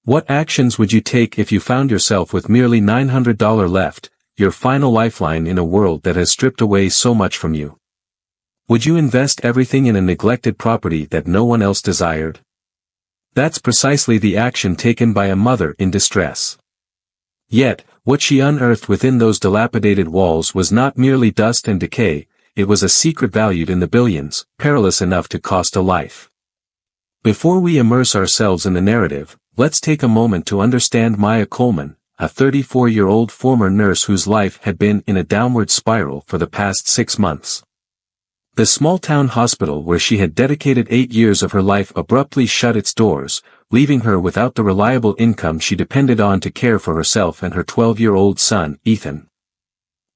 What actions would you take if you found yourself with merely $900 left, your final lifeline in a world that has stripped away so much from you? Would you invest everything in a neglected property that no one else desired? That's precisely the action taken by a mother in distress. Yet, what she unearthed within those dilapidated walls was not merely dust and decay, it was a secret valued in the billions, perilous enough to cost a life. Before we immerse ourselves in the narrative, let's take a moment to understand Maya Coleman, a 34-year-old former nurse whose life had been in a downward spiral for the past 6 months. The small-town hospital where she had dedicated 8 years of her life abruptly shut its doors, leaving her without the reliable income she depended on to care for herself and her 12-year-old son, Ethan.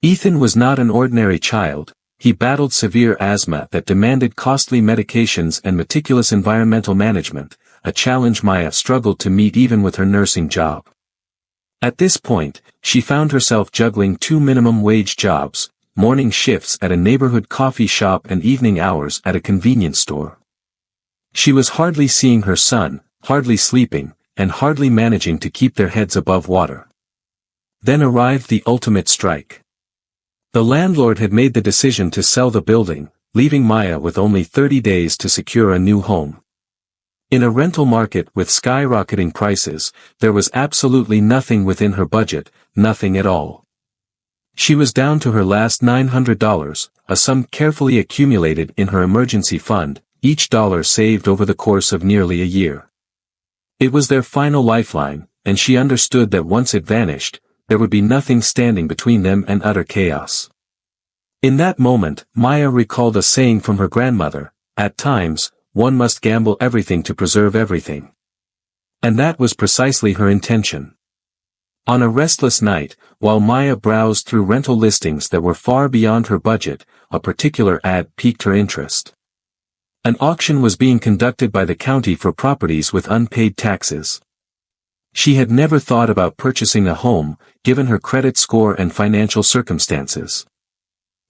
Ethan was not an ordinary child. He battled severe asthma that demanded costly medications and meticulous environmental management, a challenge Maya struggled to meet even with her nursing job. At this point, she found herself juggling 2 minimum-wage jobs, morning shifts at a neighborhood coffee shop and evening hours at a convenience store. She was hardly seeing her son, hardly sleeping, and hardly managing to keep their heads above water. Then arrived the ultimate strike. The landlord had made the decision to sell the building, leaving Maya with only 30 days to secure a new home. In a rental market with skyrocketing prices, there was absolutely nothing within her budget, nothing at all. She was down to her last $900, a sum carefully accumulated in her emergency fund, each dollar saved over the course of nearly a year. It was their final lifeline, and she understood that once it vanished, there would be nothing standing between them and utter chaos. In that moment, Maya recalled a saying from her grandmother, "At times, one must gamble everything to preserve everything." And that was precisely her intention. On a restless night, while Maya browsed through rental listings that were far beyond her budget, a particular ad piqued her interest. An auction was being conducted by the county for properties with unpaid taxes. She had never thought about purchasing a home, given her credit score and financial circumstances.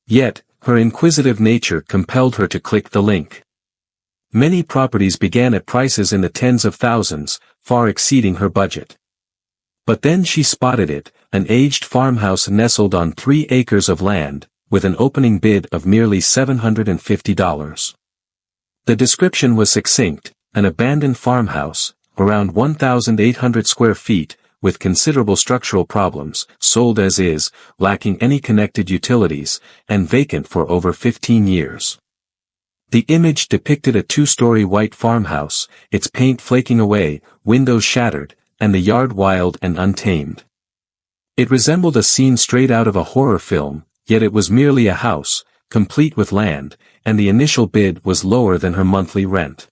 Yet, her inquisitive nature compelled her to click the link. Many properties began at prices in the tens of thousands, far exceeding her budget. But then she spotted it, an aged farmhouse nestled on 3 acres of land, with an opening bid of merely $750. The description was succinct: an abandoned farmhouse, around 1,800 square feet, with considerable structural problems, sold as is, lacking any connected utilities, and vacant for over 15 years. The image depicted a 2-story white farmhouse, its paint flaking away, windows shattered, and the yard wild and untamed. It resembled a scene straight out of a horror film, yet it was merely a house, complete with land, and the initial bid was lower than her monthly rent.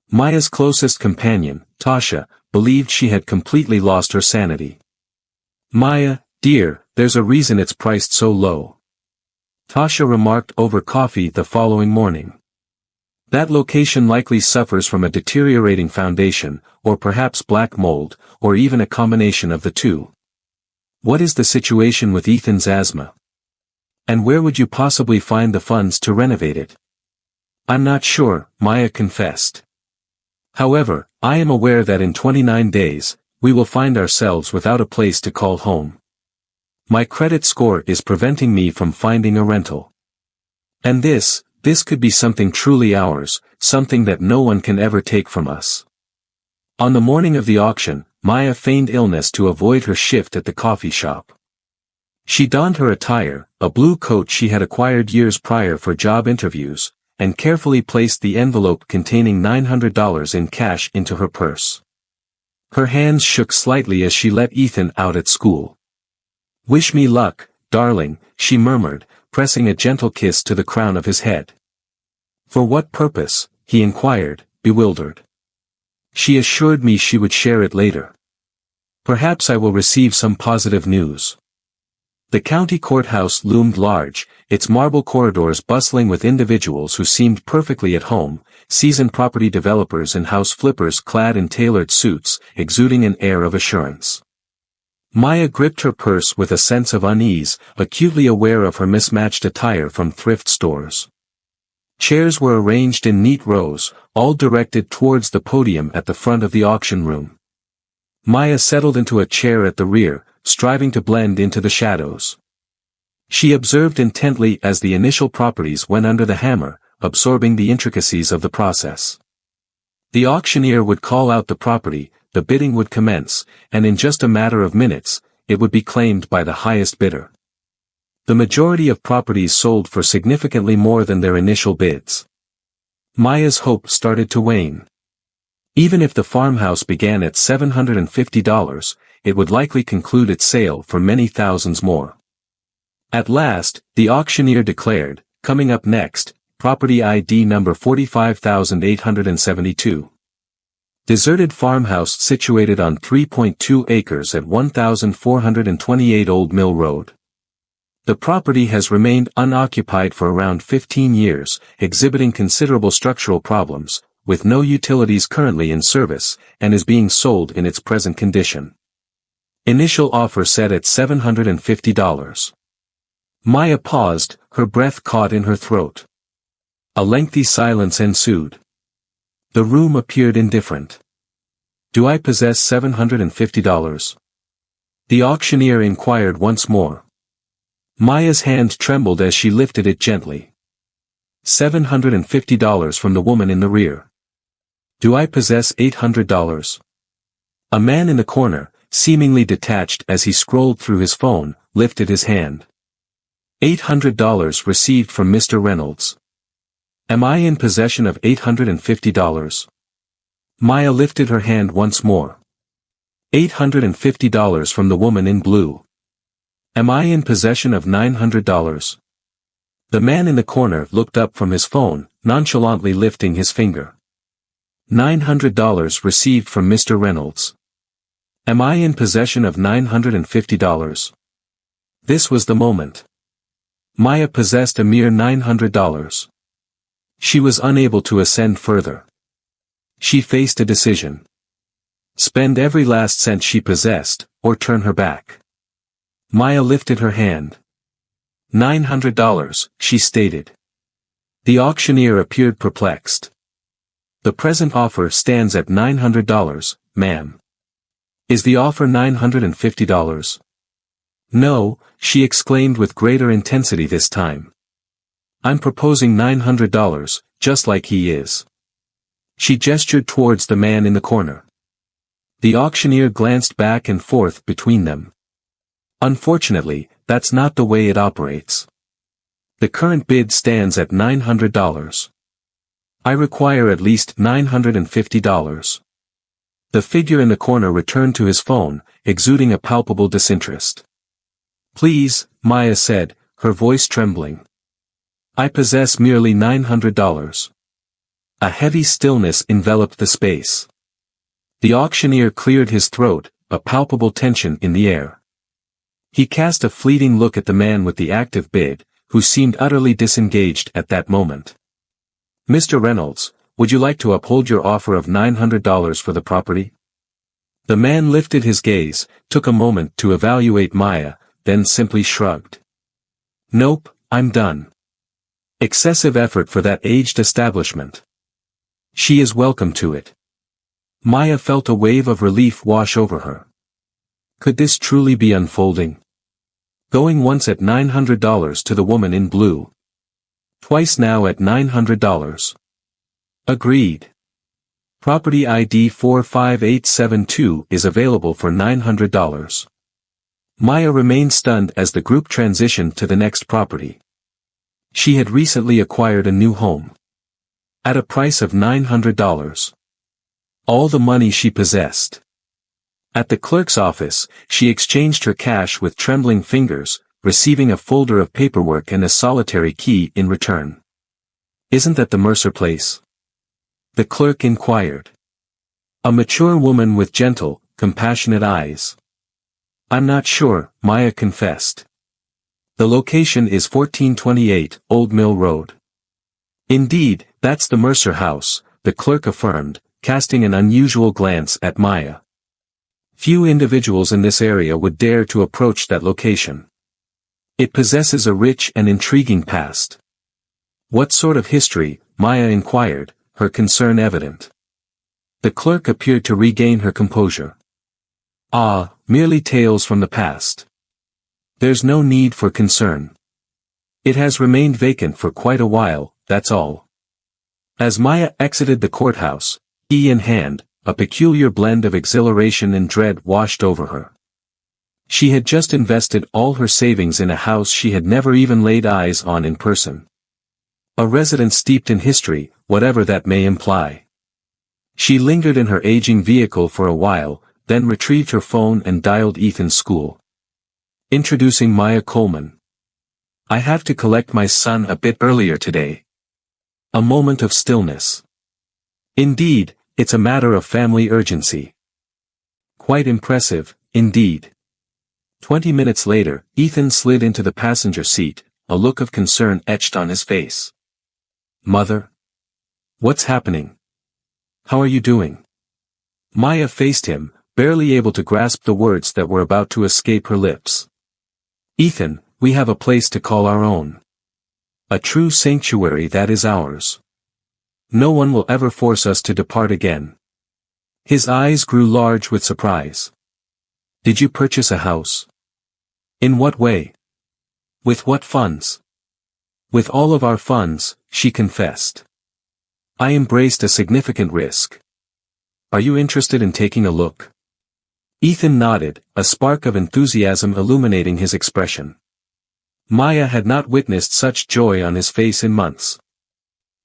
Maya's closest companion, Tasha, believed she had completely lost her sanity. "Maya, dear, there's a reason it's priced so low," Tasha remarked over coffee the following morning. "That location likely suffers from a deteriorating foundation, or perhaps black mold, or even a combination of the two. What is the situation with Ethan's asthma? And where would you possibly find the funds to renovate it?" "I'm not sure," Maya confessed. "However, I am aware that in 29 days, we will find ourselves without a place to call home. My credit score is preventing me from finding a rental. And this could be something truly ours, something that no one can ever take from us." On the morning of the auction, Maya feigned illness to avoid her shift at the coffee shop. She donned her attire, a blue coat she had acquired years prior for job interviews, and carefully placed the envelope containing $900 in cash into her purse. Her hands shook slightly as she let Ethan out at school. "Wish me luck, darling," she murmured, pressing a gentle kiss to the crown of his head. "For what purpose?" he inquired, bewildered. "She assured me she would share it later. Perhaps I will receive some positive news." The county courthouse loomed large, its marble corridors bustling with individuals who seemed perfectly at home, seasoned property developers and house flippers clad in tailored suits, exuding an air of assurance. Maya gripped her purse with a sense of unease, acutely aware of her mismatched attire from thrift stores. Chairs were arranged in neat rows, all directed towards the podium at the front of the auction room. Maya settled into a chair at the rear, striving to blend into the shadows. She observed intently as the initial properties went under the hammer, absorbing the intricacies of the process. The auctioneer would call out the property, the bidding would commence, and in just a matter of minutes, it would be claimed by the highest bidder. The majority of properties sold for significantly more than their initial bids. Maya's hope started to wane. Even if the farmhouse began at $750, it would likely conclude its sale for many thousands more. At last, the auctioneer declared, coming up next, property ID number 45,872. Deserted farmhouse situated on 3.2 acres at 1428 Old Mill Road. The property has remained unoccupied for around 15 years, exhibiting considerable structural problems, with no utilities currently in service, and is being sold in its present condition. Initial offer set at $750. Maya paused, her breath caught in her throat. A lengthy silence ensued. The room appeared indifferent. Do I possess $750? The auctioneer inquired once more. Maya's hand trembled as she lifted it gently. $750 from the woman in the rear. Do I possess $800? A man in the corner, seemingly detached as he scrolled through his phone, lifted his hand. $800 received from Mr. Reynolds. Am I in possession of $850? Maya lifted her hand once more. $850 from the woman in blue. Am I in possession of $900? The man in the corner looked up from his phone, nonchalantly lifting his finger. $900 received from Mr. Reynolds. Am I in possession of $950? This was the moment. Maya possessed a mere $900. She was unable to ascend further. She faced a decision. Spend every last cent she possessed, or turn her back. Maya lifted her hand. $900, she stated. The auctioneer appeared perplexed. The present offer stands at $900, ma'am. Is the offer $950? No, she exclaimed with greater intensity this time. I'm proposing $900, just like he is. She gestured towards the man in the corner. The auctioneer glanced back and forth between them. Unfortunately, that's not the way it operates. The current bid stands at $900. I require at least $950. The figure in the corner returned to his phone, exuding a palpable disinterest. Please, Maya said, her voice trembling. I possess merely $900. A heavy stillness enveloped the space. The auctioneer cleared his throat, a palpable tension in the air. He cast a fleeting look at the man with the active bid, who seemed utterly disengaged at that moment. Mr. Reynolds, would you like to uphold your offer of $900 for the property? The man lifted his gaze, took a moment to evaluate Maya, then simply shrugged. Nope, I'm done. Excessive effort for that aged establishment. She is welcome to it. Maya felt a wave of relief wash over her. Could this truly be unfolding? Going once at $900 to the woman in blue. Twice now at $900. Agreed. Property ID 45872 is available for $900. Maya remained stunned as the group transitioned to the next property. She had recently acquired a new home. At a price of $900. All the money she possessed. At the clerk's office, she exchanged her cash with trembling fingers, receiving a folder of paperwork and a solitary key in return. Isn't that the Mercer place? The clerk inquired. A mature woman with gentle, compassionate eyes. I'm not sure, Maya confessed. The location is 1428 Old Mill Road. Indeed, that's the Mercer house, the clerk affirmed, casting an unusual glance at Maya. Few individuals in this area would dare to approach that location. It possesses a rich and intriguing past. What sort of history, Maya inquired, her concern evident. The clerk appeared to regain her composure. Ah, merely tales from the past. There's no need for concern. It has remained vacant for quite a while, that's all. As Maya exited the courthouse, key in hand, a peculiar blend of exhilaration and dread washed over her. She had just invested all her savings in a house she had never even laid eyes on in person. A residence steeped in history, whatever that may imply. She lingered in her aging vehicle for a while, then retrieved her phone and dialed Ethan's school. Introducing Maya Coleman. I have to collect my son a bit earlier today. A moment of stillness. Indeed, it's a matter of family urgency. Quite impressive, indeed. 20 minutes later, Ethan slid into the passenger seat, a look of concern etched on his face. Mother? What's happening? How are you doing? Maya faced him, barely able to grasp the words that were about to escape her lips. Ethan, we have a place to call our own. A true sanctuary that is ours. No one will ever force us to depart again. His eyes grew large with surprise. Did you purchase a house? In what way? With what funds? With all of our funds, she confessed. I embraced a significant risk. Are you interested in taking a look? Ethan nodded, a spark of enthusiasm illuminating his expression. Maya had not witnessed such joy on his face in months.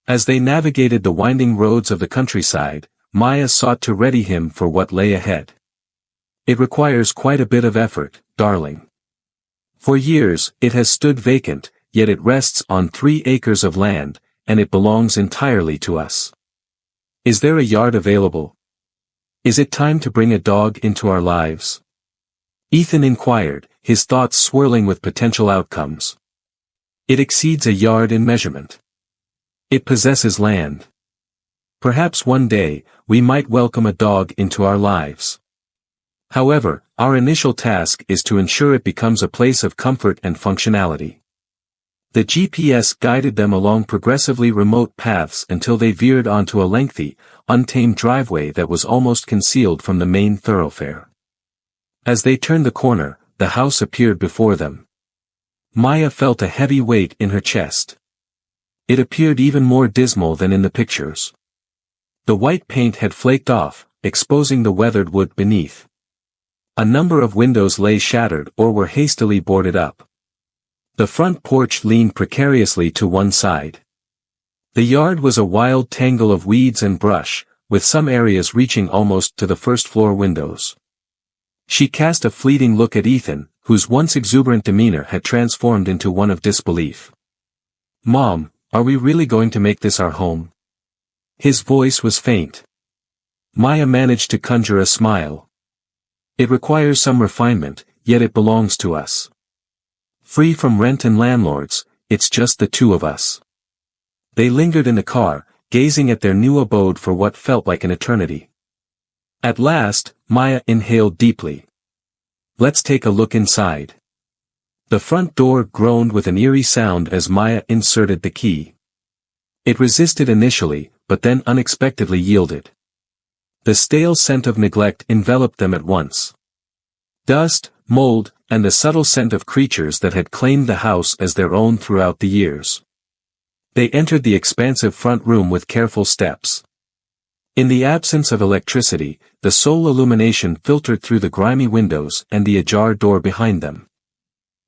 As they navigated the winding roads of the countryside, Maya sought to ready him for what lay ahead. It requires quite a bit of effort, darling. For years, it has stood vacant, yet it rests on 3 acres of land, and it belongs entirely to us. Is there a yard available? Is it time to bring a dog into our lives? Ethan inquired, his thoughts swirling with potential outcomes. It exceeds a yard in measurement. It possesses land. Perhaps one day, we might welcome a dog into our lives. However, our initial task is to ensure it becomes a place of comfort and functionality. The GPS guided them along progressively remote paths until they veered onto a lengthy, untamed driveway that was almost concealed from the main thoroughfare. As they turned the corner, the house appeared before them. Maya felt a heavy weight in her chest. It appeared even more dismal than in the pictures. The white paint had flaked off, exposing the weathered wood beneath. A number of windows lay shattered or were hastily boarded up. The front porch leaned precariously to one side. The yard was a wild tangle of weeds and brush, with some areas reaching almost to the first-floor windows. She cast a fleeting look at Ethan, whose once exuberant demeanor had transformed into one of disbelief. Mom, are we really going to make this our home? His voice was faint. Maya managed to conjure a smile. It requires some refinement, yet it belongs to us. Free from rent and landlords, it's just the two of us. They lingered in the car, gazing at their new abode for what felt like an eternity. At last, Maya inhaled deeply. Let's take a look inside. The front door groaned with an eerie sound as Maya inserted the key. It resisted initially, but then unexpectedly yielded. The stale scent of neglect enveloped them at once. Dust, mold, and the subtle scent of creatures that had claimed the house as their own throughout the years. They entered the expansive front room with careful steps. In the absence of electricity, the sole illumination filtered through the grimy windows and the ajar door behind them.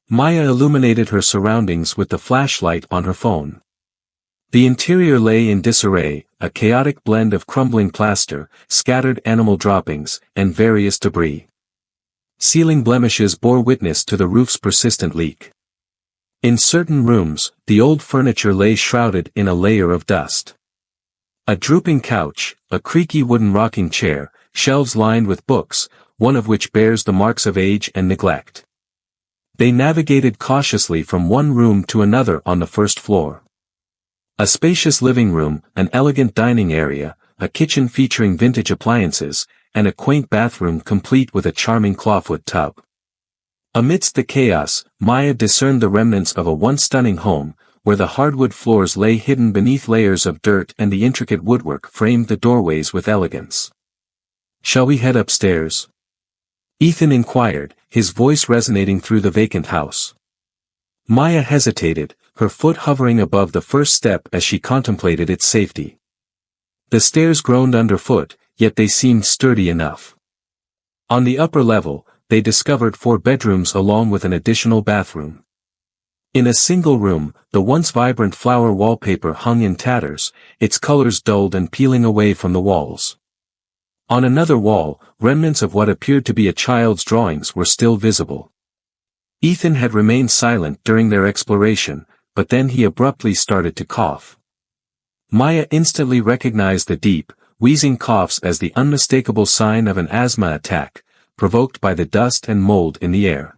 Maya illuminated her surroundings with the flashlight on her phone. The interior lay in disarray, a chaotic blend of crumbling plaster, scattered animal droppings, and various debris. Ceiling blemishes bore witness to the roof's persistent leak. In certain rooms, the old furniture lay shrouded in a layer of dust. A drooping couch, a creaky wooden rocking chair, shelves lined with books, one of which bears the marks of age and neglect. They navigated cautiously from one room to another on the first floor. A spacious living room, an elegant dining area, a kitchen featuring vintage appliances, and a quaint bathroom complete with a charming clawfoot tub. Amidst the chaos, Maya discerned the remnants of a once stunning home, where the hardwood floors lay hidden beneath layers of dirt and the intricate woodwork framed the doorways with elegance. Shall we head upstairs? Ethan inquired, his voice resonating through the vacant house. Maya hesitated, her foot hovering above the first step as she contemplated its safety. The stairs groaned underfoot, yet they seemed sturdy enough. On the upper level, they discovered 4 bedrooms along with an additional bathroom. In a single room, the once vibrant flower wallpaper hung in tatters, its colors dulled and peeling away from the walls. On another wall, remnants of what appeared to be a child's drawings were still visible. Ethan had remained silent during their exploration, but then he abruptly started to cough. Maya instantly recognized the deep, wheezing coughs as the unmistakable sign of an asthma attack, provoked by the dust and mold in the air.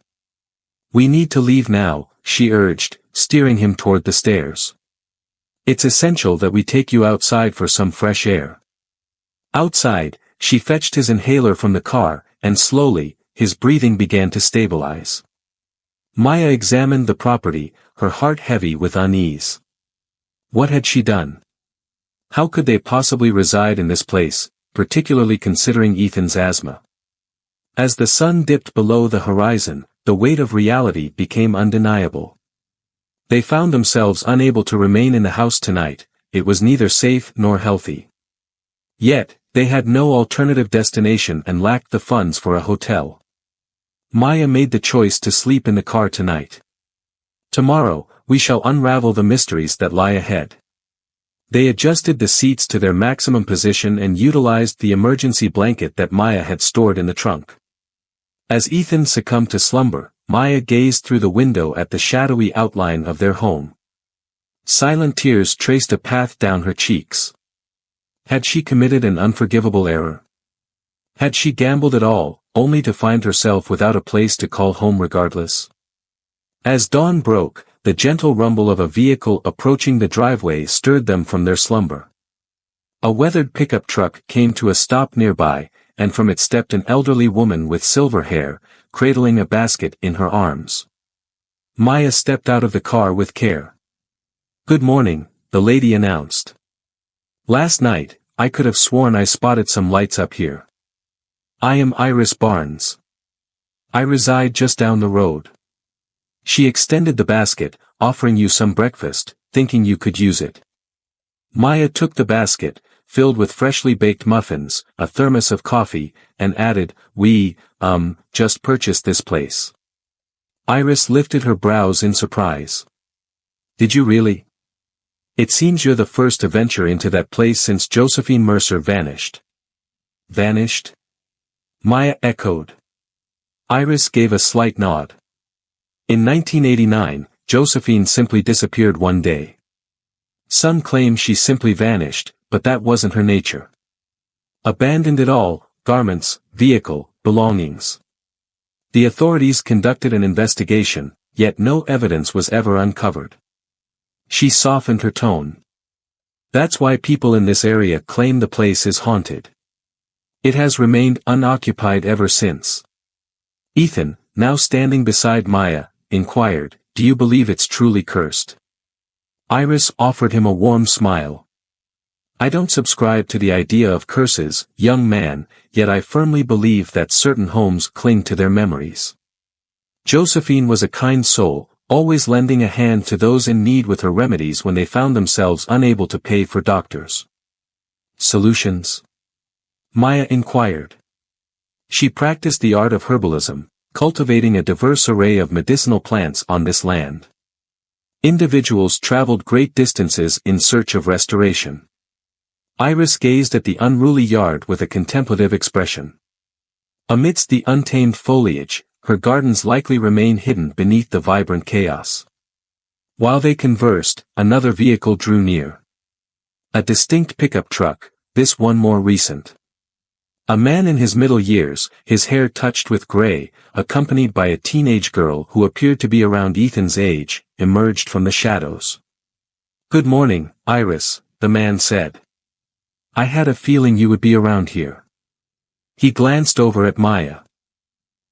"We need to leave now," she urged, steering him toward the stairs. "It's essential that we take you outside for some fresh air." Outside, she fetched his inhaler from the car, and slowly, his breathing began to stabilize. Maya examined the property, her heart heavy with unease. What had she done? How could they possibly reside in this place, particularly considering Ethan's asthma? As the sun dipped below the horizon, the weight of reality became undeniable. They found themselves unable to remain in the house tonight, it was neither safe nor healthy. Yet, they had no alternative destination and lacked the funds for a hotel. Maya made the choice to sleep in the car tonight. Tomorrow, we shall unravel the mysteries that lie ahead. They adjusted the seats to their maximum position and utilized the emergency blanket that Maya had stored in the trunk. As Ethan succumbed to slumber, Maya gazed through the window at the shadowy outline of their home. Silent tears traced a path down her cheeks. Had she committed an unforgivable error? Had she gambled at all, only to find herself without a place to call home regardless? As dawn broke, the gentle rumble of a vehicle approaching the driveway stirred them from their slumber. A weathered pickup truck came to a stop nearby, and from it stepped an elderly woman with silver hair, cradling a basket in her arms. Maya stepped out of the car with care. "Good morning," the lady announced. "Last night, I could have sworn I spotted some lights up here. I am Iris Barnes. I reside just down the road." She extended the basket, offering you some breakfast, thinking you could use it. Maya took the basket, filled with freshly baked muffins, a thermos of coffee, and added, "We, just purchased this place." Iris lifted her brows in surprise. "Did you really? It seems you're the first to venture into that place since Josephine Mercer vanished." "Vanished?" Maya echoed. Iris gave a slight nod. "In 1989, Josephine simply disappeared one day. Some claim she simply vanished, but that wasn't her nature. Abandoned it all, garments, vehicle, belongings. The authorities conducted an investigation, yet no evidence was ever uncovered." She softened her tone. "That's why people in this area claim the place is haunted. It has remained unoccupied ever since." Ethan, now standing beside Maya, inquired, "Do you believe it's truly cursed?" Iris offered him a warm smile. "I don't subscribe to the idea of curses, young man, yet I firmly believe that certain homes cling to their memories. Josephine was a kind soul, always lending a hand to those in need with her remedies when they found themselves unable to pay for doctors." "Solutions?" Maya inquired. She practiced the art of herbalism, cultivating a diverse array of medicinal plants on this land. Individuals traveled great distances in search of restoration. Iris gazed at the unruly yard with a contemplative expression. Amidst the untamed foliage, her gardens likely remain hidden beneath the vibrant chaos. While they conversed, another vehicle drew near. A distinct pickup truck, this one more recent. A man in his middle years, his hair touched with gray, accompanied by a teenage girl who appeared to be around Ethan's age, emerged from the shadows. "Good morning, Iris," the man said. "I had a feeling you would be around here." He glanced over at Maya.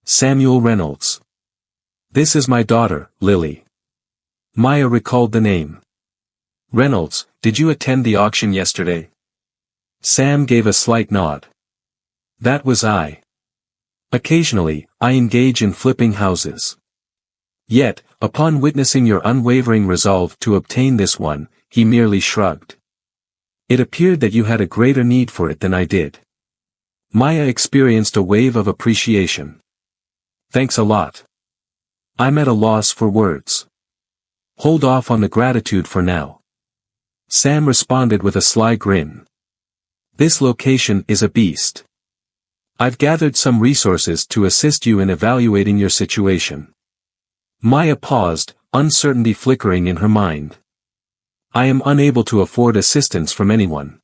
"Samuel Reynolds. This is my daughter, Lily." Maya recalled the name. "Reynolds, did you attend the auction yesterday?" Sam gave a slight nod. "That was I." Occasionally, I engage in flipping houses. Yet, upon witnessing your unwavering resolve to obtain this one, he merely shrugged. It appeared that you had a greater need for it than I did. Maya experienced a wave of appreciation. Thanks a lot. I'm at a loss for words. Hold off on the gratitude for now. Sam responded with a sly grin. This location is a beast. I've gathered some resources to assist you in evaluating your situation. Maya paused, uncertainty flickering in her mind. I am unable to afford assistance from anyone.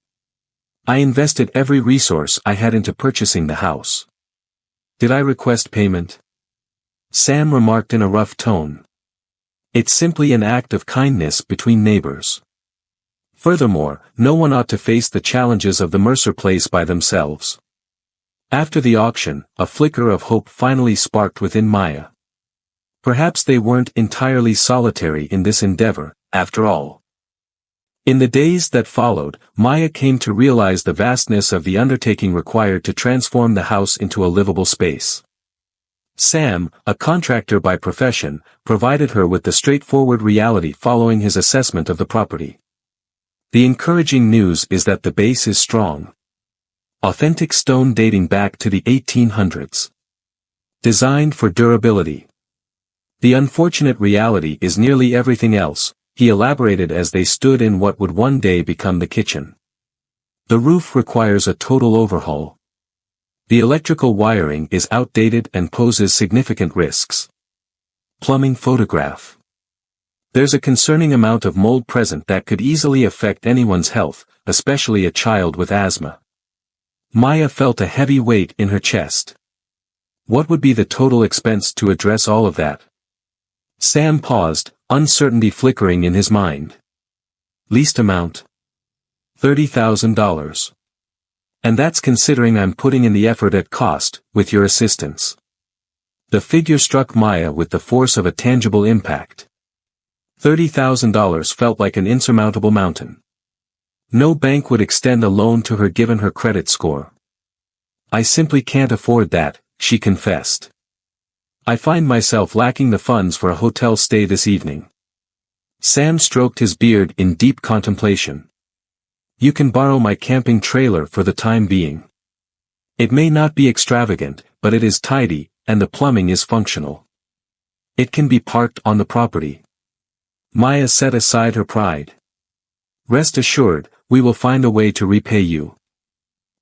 I invested every resource I had into purchasing the house. Did I request payment? Sam remarked in a rough tone. It's simply an act of kindness between neighbors. Furthermore, no one ought to face the challenges of the Mercer place by themselves. After the auction, a flicker of hope finally sparked within Maya. Perhaps they weren't entirely solitary in this endeavor, after all. In the days that followed, Maya came to realize the vastness of the undertaking required to transform the house into a livable space. Sam, a contractor by profession, provided her with the straightforward reality following his assessment of the property. The encouraging news is that the base is strong. Authentic stone dating back to the 1800s. Designed for durability. The unfortunate reality is nearly everything else, he elaborated as they stood in what would one day become the kitchen. The roof requires a total overhaul. The electrical wiring is outdated and poses significant risks. Plumbing photograph. There's a concerning amount of mold present that could easily affect anyone's health, especially a child with asthma. Maya felt a heavy weight in her chest. What would be the total expense to address all of that? Sam paused, uncertainty flickering in his mind. Least amount? $30,000. And that's considering I'm putting in the effort at cost, with your assistance. The figure struck Maya with the force of a tangible impact. $30,000 felt like an insurmountable mountain. No bank would extend a loan to her given her credit score. I simply can't afford that, she confessed. I find myself lacking the funds for a hotel stay this evening. Sam stroked his beard in deep contemplation. You can borrow my camping trailer for the time being. It may not be extravagant, but it is tidy, and the plumbing is functional. It can be parked on the property. Maya set aside her pride. Rest assured, we will find a way to repay you.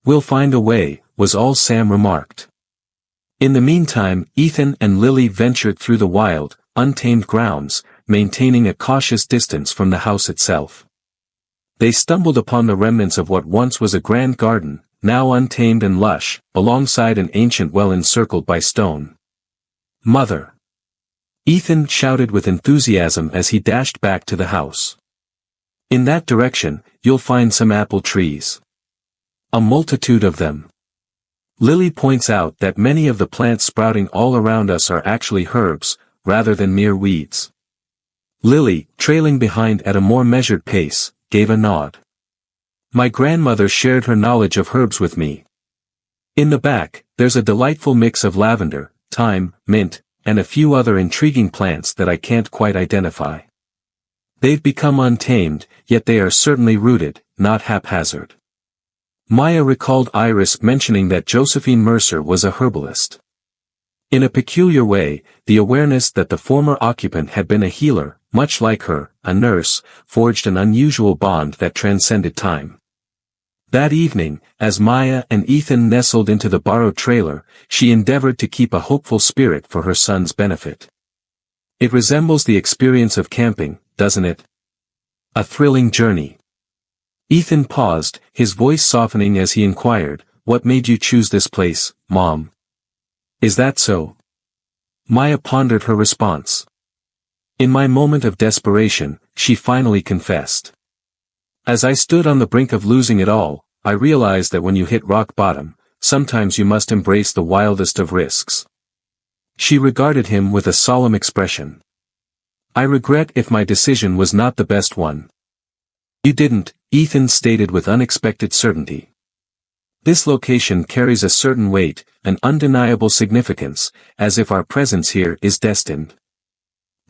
We'll find a way, was all Sam remarked. In the meantime, Ethan and Lily ventured through the wild, untamed grounds, maintaining a cautious distance from the house itself. They stumbled upon the remnants of what once was a grand garden, now untamed and lush, alongside an ancient well encircled by stone. Mother! Ethan shouted with enthusiasm as he dashed back to the house. In that direction, you'll find some apple trees. A multitude of them. Lily points out that many of the plants sprouting all around us are actually herbs, rather than mere weeds. Lily, trailing behind at a more measured pace, gave a nod. My grandmother shared her knowledge of herbs with me. In the back, there's a delightful mix of lavender, thyme, mint, and a few other intriguing plants that I can't quite identify. They've become untamed, yet they are certainly rooted, not haphazard. Maya recalled Iris mentioning that Josephine Mercer was a herbalist. In a peculiar way, the awareness that the former occupant had been a healer, much like her, a nurse, forged an unusual bond that transcended time. That evening, as Maya and Ethan nestled into the borrowed trailer, she endeavored to keep a hopeful spirit for her son's benefit. It resembles the experience of camping, doesn't it? A thrilling journey. Ethan paused, his voice softening as he inquired, what made you choose this place, Mom? Is that so? Maya pondered her response. In my moment of desperation, she finally confessed. As I stood on the brink of losing it all, I realized that when you hit rock bottom, sometimes you must embrace the wildest of risks. She regarded him with a solemn expression. I regret if my decision was not the best one. You didn't, Ethan stated with unexpected certainty. This location carries a certain weight, an undeniable significance, as if our presence here is destined.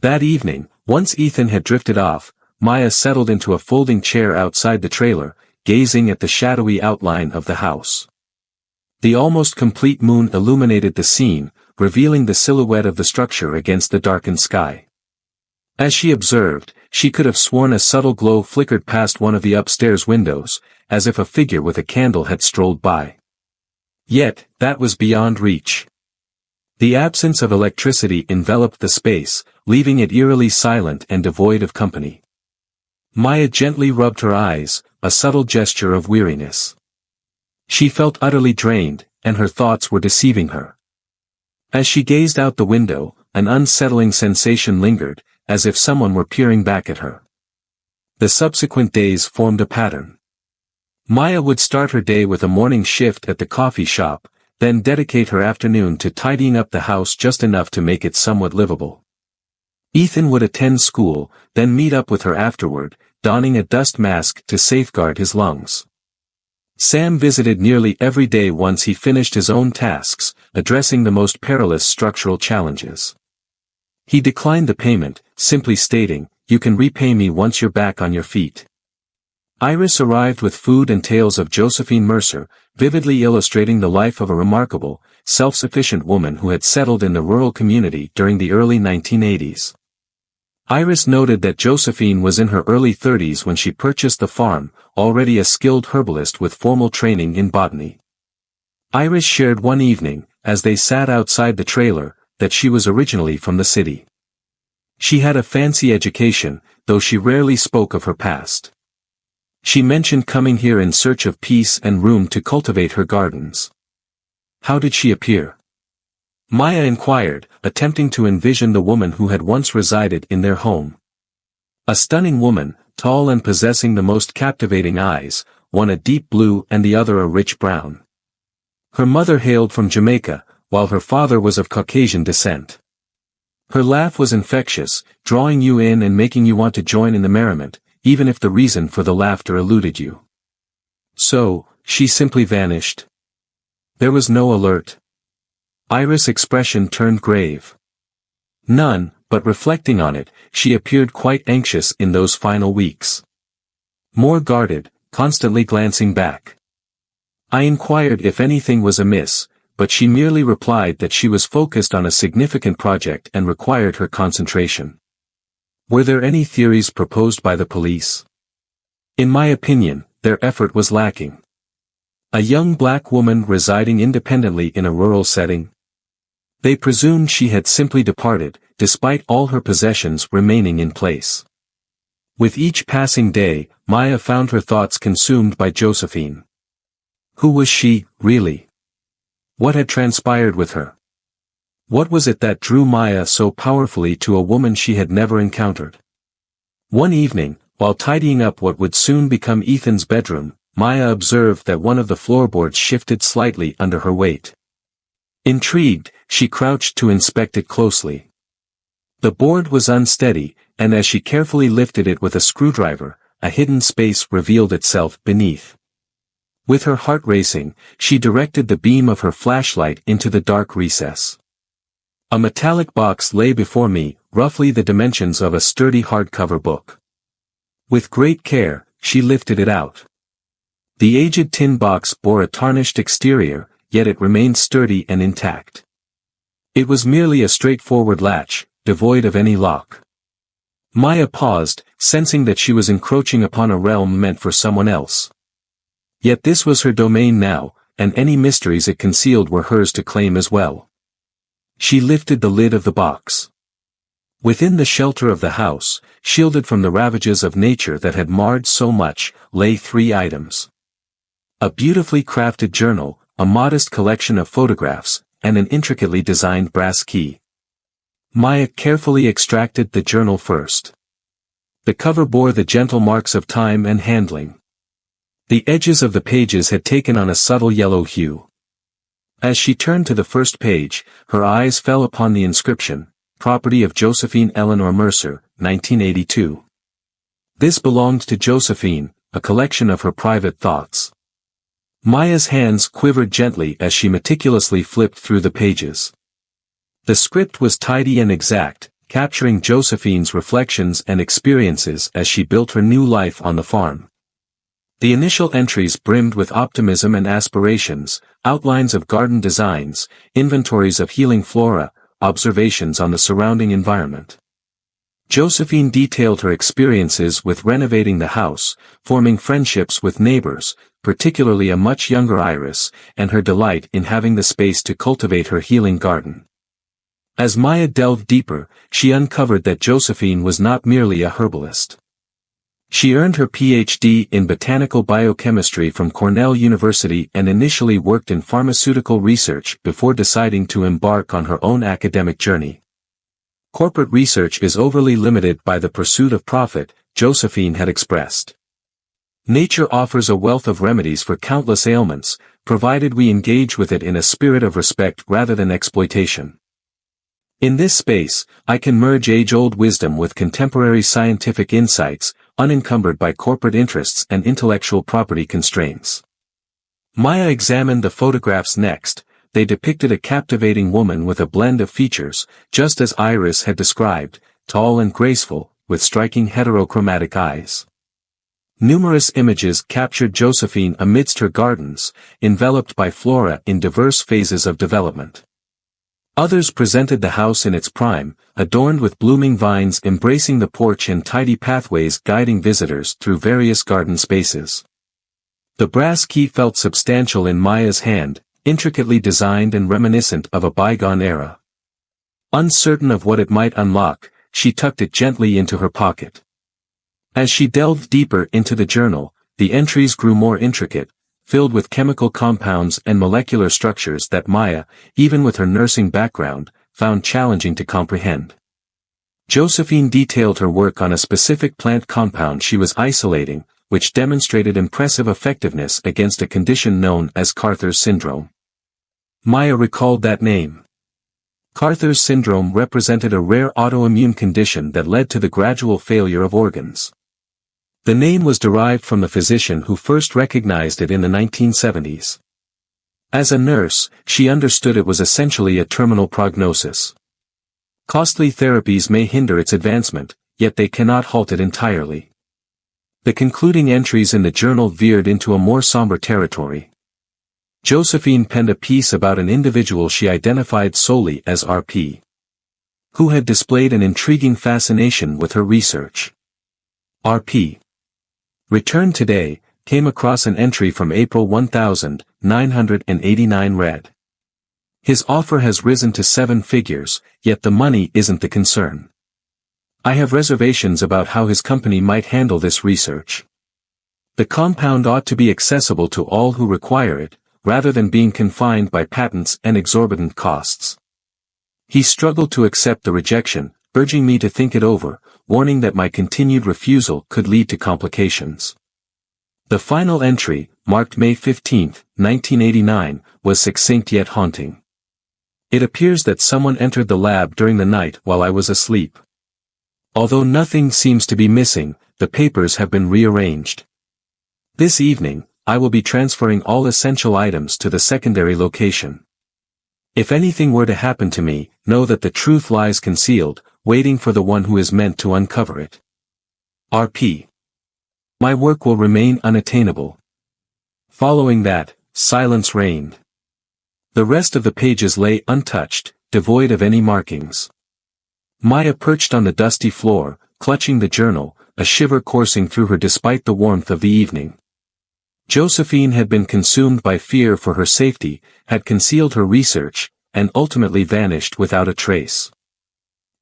That evening, once Ethan had drifted off, Maya settled into a folding chair outside the trailer, gazing at the shadowy outline of the house. The almost complete moon illuminated the scene, revealing the silhouette of the structure against the darkened sky. As she observed, she could have sworn a subtle glow flickered past one of the upstairs windows, as if a figure with a candle had strolled by. Yet, that was beyond reach. The absence of electricity enveloped the space, leaving it eerily silent and devoid of company. Maya gently rubbed her eyes, a subtle gesture of weariness. She felt utterly drained, and her thoughts were deceiving her. As she gazed out the window, an unsettling sensation lingered, as if someone were peering back at her. The subsequent days formed a pattern. Maya would start her day with a morning shift at the coffee shop, then dedicate her afternoon to tidying up the house just enough to make it somewhat livable. Ethan would attend school, then meet up with her afterward, donning a dust mask to safeguard his lungs. Sam visited nearly every day once he finished his own tasks, addressing the most perilous structural challenges. He declined the payment, simply stating, "You can repay me once you're back on your feet." Iris arrived with food and tales of Josephine Mercer, vividly illustrating the life of a remarkable, self-sufficient woman who had settled in the rural community during the early 1980s. Iris noted that Josephine was in her early 30s when she purchased the farm, already a skilled herbalist with formal training in botany. Iris shared one evening, as they sat outside the trailer, that she was originally from the city. She had a fancy education, though she rarely spoke of her past. She mentioned coming here in search of peace and room to cultivate her gardens. How did she appear? Maya inquired, attempting to envision the woman who had once resided in their home. A stunning woman, tall and possessing the most captivating eyes, one a deep blue and the other a rich brown. Her mother hailed from Jamaica, while her father was of Caucasian descent. Her laugh was infectious, drawing you in and making you want to join in the merriment, even if the reason for the laughter eluded you. So, she simply vanished. There was no alert. Iris' expression turned grave. None, but reflecting on it, she appeared quite anxious in those final weeks. More guarded, constantly glancing back. I inquired if anything was amiss, but she merely replied that she was focused on a significant project and required her concentration. Were there any theories proposed by the police? In my opinion, their effort was lacking. A young black woman residing independently in a rural setting? They presumed she had simply departed, despite all her possessions remaining in place. With each passing day, Maya found her thoughts consumed by Josephine. Who was she, really? What had transpired with her? What was it that drew Maya so powerfully to a woman she had never encountered? One evening, while tidying up what would soon become Ethan's bedroom, Maya observed that one of the floorboards shifted slightly under her weight. Intrigued, she crouched to inspect it closely. The board was unsteady, and as she carefully lifted it with a screwdriver, a hidden space revealed itself beneath. With her heart racing, she directed the beam of her flashlight into the dark recess. A metallic box lay before me, roughly the dimensions of a sturdy hardcover book. With great care, she lifted it out. The aged tin box bore a tarnished exterior, yet it remained sturdy and intact. It was merely a straightforward latch, devoid of any lock. Maya paused, sensing that she was encroaching upon a realm meant for someone else. Yet this was her domain now, and any mysteries it concealed were hers to claim as well. She lifted the lid of the box. Within the shelter of the house, shielded from the ravages of nature that had marred so much, lay 3 items. A beautifully crafted journal, a modest collection of photographs, and an intricately designed brass key. Maya carefully extracted the journal first. The cover bore the gentle marks of time and handling. The edges of the pages had taken on a subtle yellow hue. As she turned to the first page, her eyes fell upon the inscription, "Property of Josephine Eleanor Mercer, 1982. This belonged to Josephine, a collection of her private thoughts. Maya's hands quivered gently as she meticulously flipped through the pages. The script was tidy and exact, capturing Josephine's reflections and experiences as she built her new life on the farm. The initial entries brimmed with optimism and aspirations, outlines of garden designs, inventories of healing flora, observations on the surrounding environment. Josephine detailed her experiences with renovating the house, forming friendships with neighbors, particularly a much younger Iris, and her delight in having the space to cultivate her healing garden. As Maya delved deeper, she uncovered that Josephine was not merely a herbalist. She earned her PhD in botanical biochemistry from Cornell University and initially worked in pharmaceutical research before deciding to embark on her own academic journey. Corporate research is overly limited by the pursuit of profit, Josephine had expressed. Nature offers a wealth of remedies for countless ailments, provided we engage with it in a spirit of respect rather than exploitation. In this space, I can merge age-old wisdom with contemporary scientific insights, unencumbered by corporate interests and intellectual property constraints. Maya examined the photographs next. They depicted a captivating woman with a blend of features, just as Iris had described, tall and graceful, with striking heterochromatic eyes. Numerous images captured Josephine amidst her gardens, enveloped by flora in diverse phases of development. Others presented the house in its prime, adorned with blooming vines embracing the porch and tidy pathways guiding visitors through various garden spaces. The brass key felt substantial in Maya's hand, intricately designed and reminiscent of a bygone era. Uncertain of what it might unlock, she tucked it gently into her pocket. As she delved deeper into the journal, the entries grew more intricate, filled with chemical compounds and molecular structures that Maya, even with her nursing background, found challenging to comprehend. Josephine detailed her work on a specific plant compound she was isolating, which demonstrated impressive effectiveness against a condition known as Carter's syndrome. Maya recalled that name. Carter's syndrome represented a rare autoimmune condition that led to the gradual failure of organs. The name was derived from the physician who first recognized it in the 1970s. As a nurse, she understood it was essentially a terminal prognosis. Costly therapies may hinder its advancement, yet they cannot halt it entirely. The concluding entries in the journal veered into a more somber territory. Josephine penned a piece about an individual she identified solely as RP, who had displayed an intriguing fascination with her research. RP. Returned today, came across an entry from April 1989 read. His offer has risen to 7 figures, yet the money isn't the concern. I have reservations about how his company might handle this research. The compound ought to be accessible to all who require it, rather than being confined by patents and exorbitant costs. He struggled to accept the rejection, urging me to think it over, warning that my continued refusal could lead to complications. The final entry, marked May 15, 1989, was succinct yet haunting. It appears that someone entered the lab during the night while I was asleep. Although nothing seems to be missing, the papers have been rearranged. This evening, I will be transferring all essential items to the secondary location. If anything were to happen to me, know that the truth lies concealed, waiting for the one who is meant to uncover it. RP. My work will remain unattainable. Following that, silence reigned. The rest of the pages lay untouched, devoid of any markings. Maya perched on the dusty floor, clutching the journal, a shiver coursing through her despite the warmth of the evening. Josephine had been consumed by fear for her safety, had concealed her research, and ultimately vanished without a trace.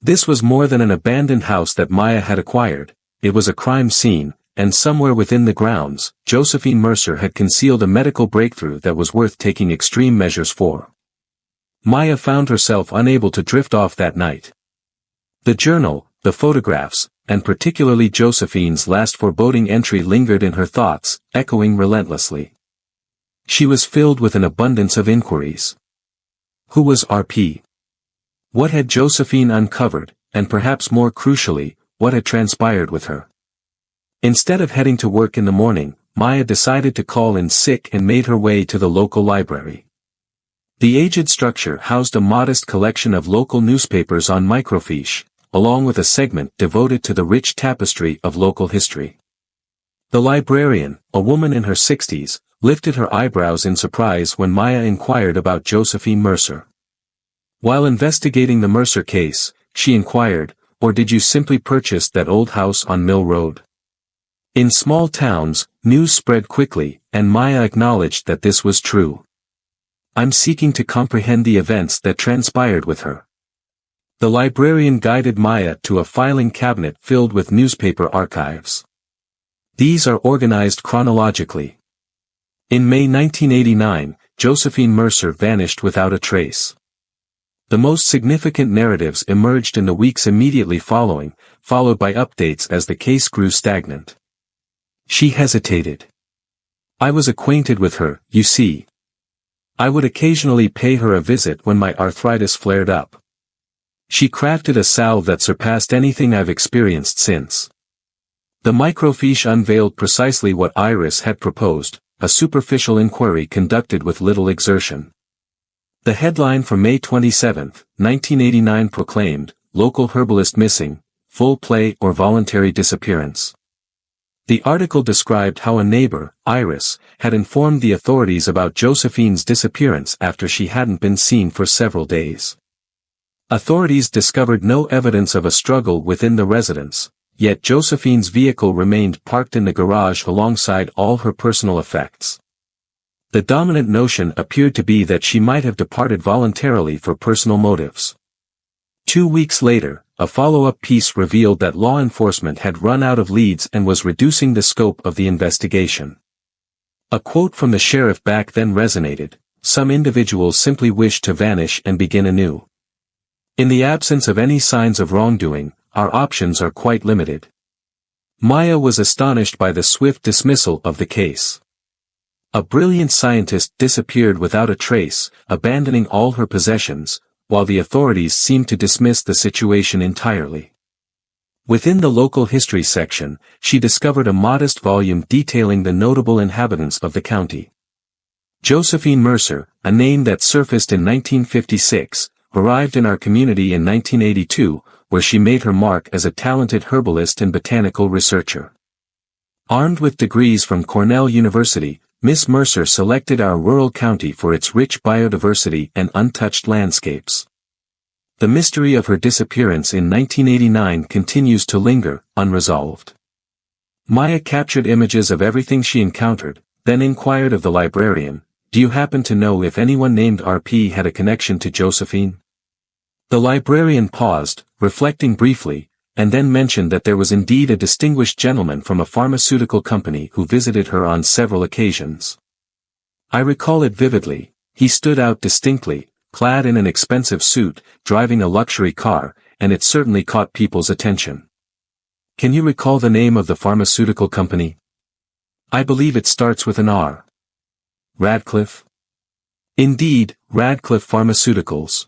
This was more than an abandoned house that Maya had acquired, it was a crime scene, and somewhere within the grounds, Josephine Mercer had concealed a medical breakthrough that was worth taking extreme measures for. Maya found herself unable to drift off that night. The journal, the photographs, and particularly Josephine's last foreboding entry lingered in her thoughts, echoing relentlessly. She was filled with an abundance of inquiries. Who was RP? What had Josephine uncovered, and perhaps more crucially, what had transpired with her? Instead of heading to work in the morning, Maya decided to call in sick and made her way to the local library. The aged structure housed a modest collection of local newspapers on microfiche, along with a segment devoted to the rich tapestry of local history. The librarian, a woman in her 60s, lifted her eyebrows in surprise when Maya inquired about Josephine Mercer. While investigating the Mercer case, she inquired, "Or did you simply purchase that old house on Mill Road?" In small towns, news spread quickly, and Maya acknowledged that this was true. "I'm seeking to comprehend the events that transpired with her." The librarian guided Maya to a filing cabinet filled with newspaper archives. These are organized chronologically. In May 1989, Josephine Mercer vanished without a trace. The most significant narratives emerged in the weeks immediately following, followed by updates as the case grew stagnant. She hesitated. "I was acquainted with her, you see. I would occasionally pay her a visit when my arthritis flared up. She crafted a salve that surpassed anything I've experienced since." The microfiche unveiled precisely what Iris had proposed, a superficial inquiry conducted with little exertion. The headline for May 27, 1989 proclaimed, "Local herbalist missing, full play or voluntary disappearance." The article described how a neighbor, Iris, had informed the authorities about Josephine's disappearance after she hadn't been seen for several days. Authorities discovered no evidence of a struggle within the residence, yet Josephine's vehicle remained parked in the garage alongside all her personal effects. The dominant notion appeared to be that she might have departed voluntarily for personal motives. 2 weeks later, a follow-up piece revealed that law enforcement had run out of leads and was reducing the scope of the investigation. A quote from the sheriff back then resonated, "Some individuals simply wish to vanish and begin anew. In the absence of any signs of wrongdoing, our options are quite limited." Maya was astonished by the swift dismissal of the case. A brilliant scientist disappeared without a trace, abandoning all her possessions, while the authorities seemed to dismiss the situation entirely. Within the local history section, she discovered a modest volume detailing the notable inhabitants of the county. Josephine Mercer, a name that surfaced in 1956, arrived in our community in 1982, where she made her mark as a talented herbalist and botanical researcher. Armed with degrees from Cornell University, Miss Mercer selected our rural county for its rich biodiversity and untouched landscapes. The mystery of her disappearance in 1989 continues to linger, unresolved. Maya captured images of everything she encountered, then inquired of the librarian, "Do you happen to know if anyone named RP had a connection to Josephine?" The librarian paused, reflecting briefly, and then mentioned that there was indeed a distinguished gentleman from a pharmaceutical company who visited her on several occasions. "I recall it vividly. He stood out distinctly, clad in an expensive suit, driving a luxury car, and it certainly caught people's attention." "Can you recall the name of the pharmaceutical company?" "I believe it starts with an R." "Radcliffe?" "Indeed, Radcliffe Pharmaceuticals.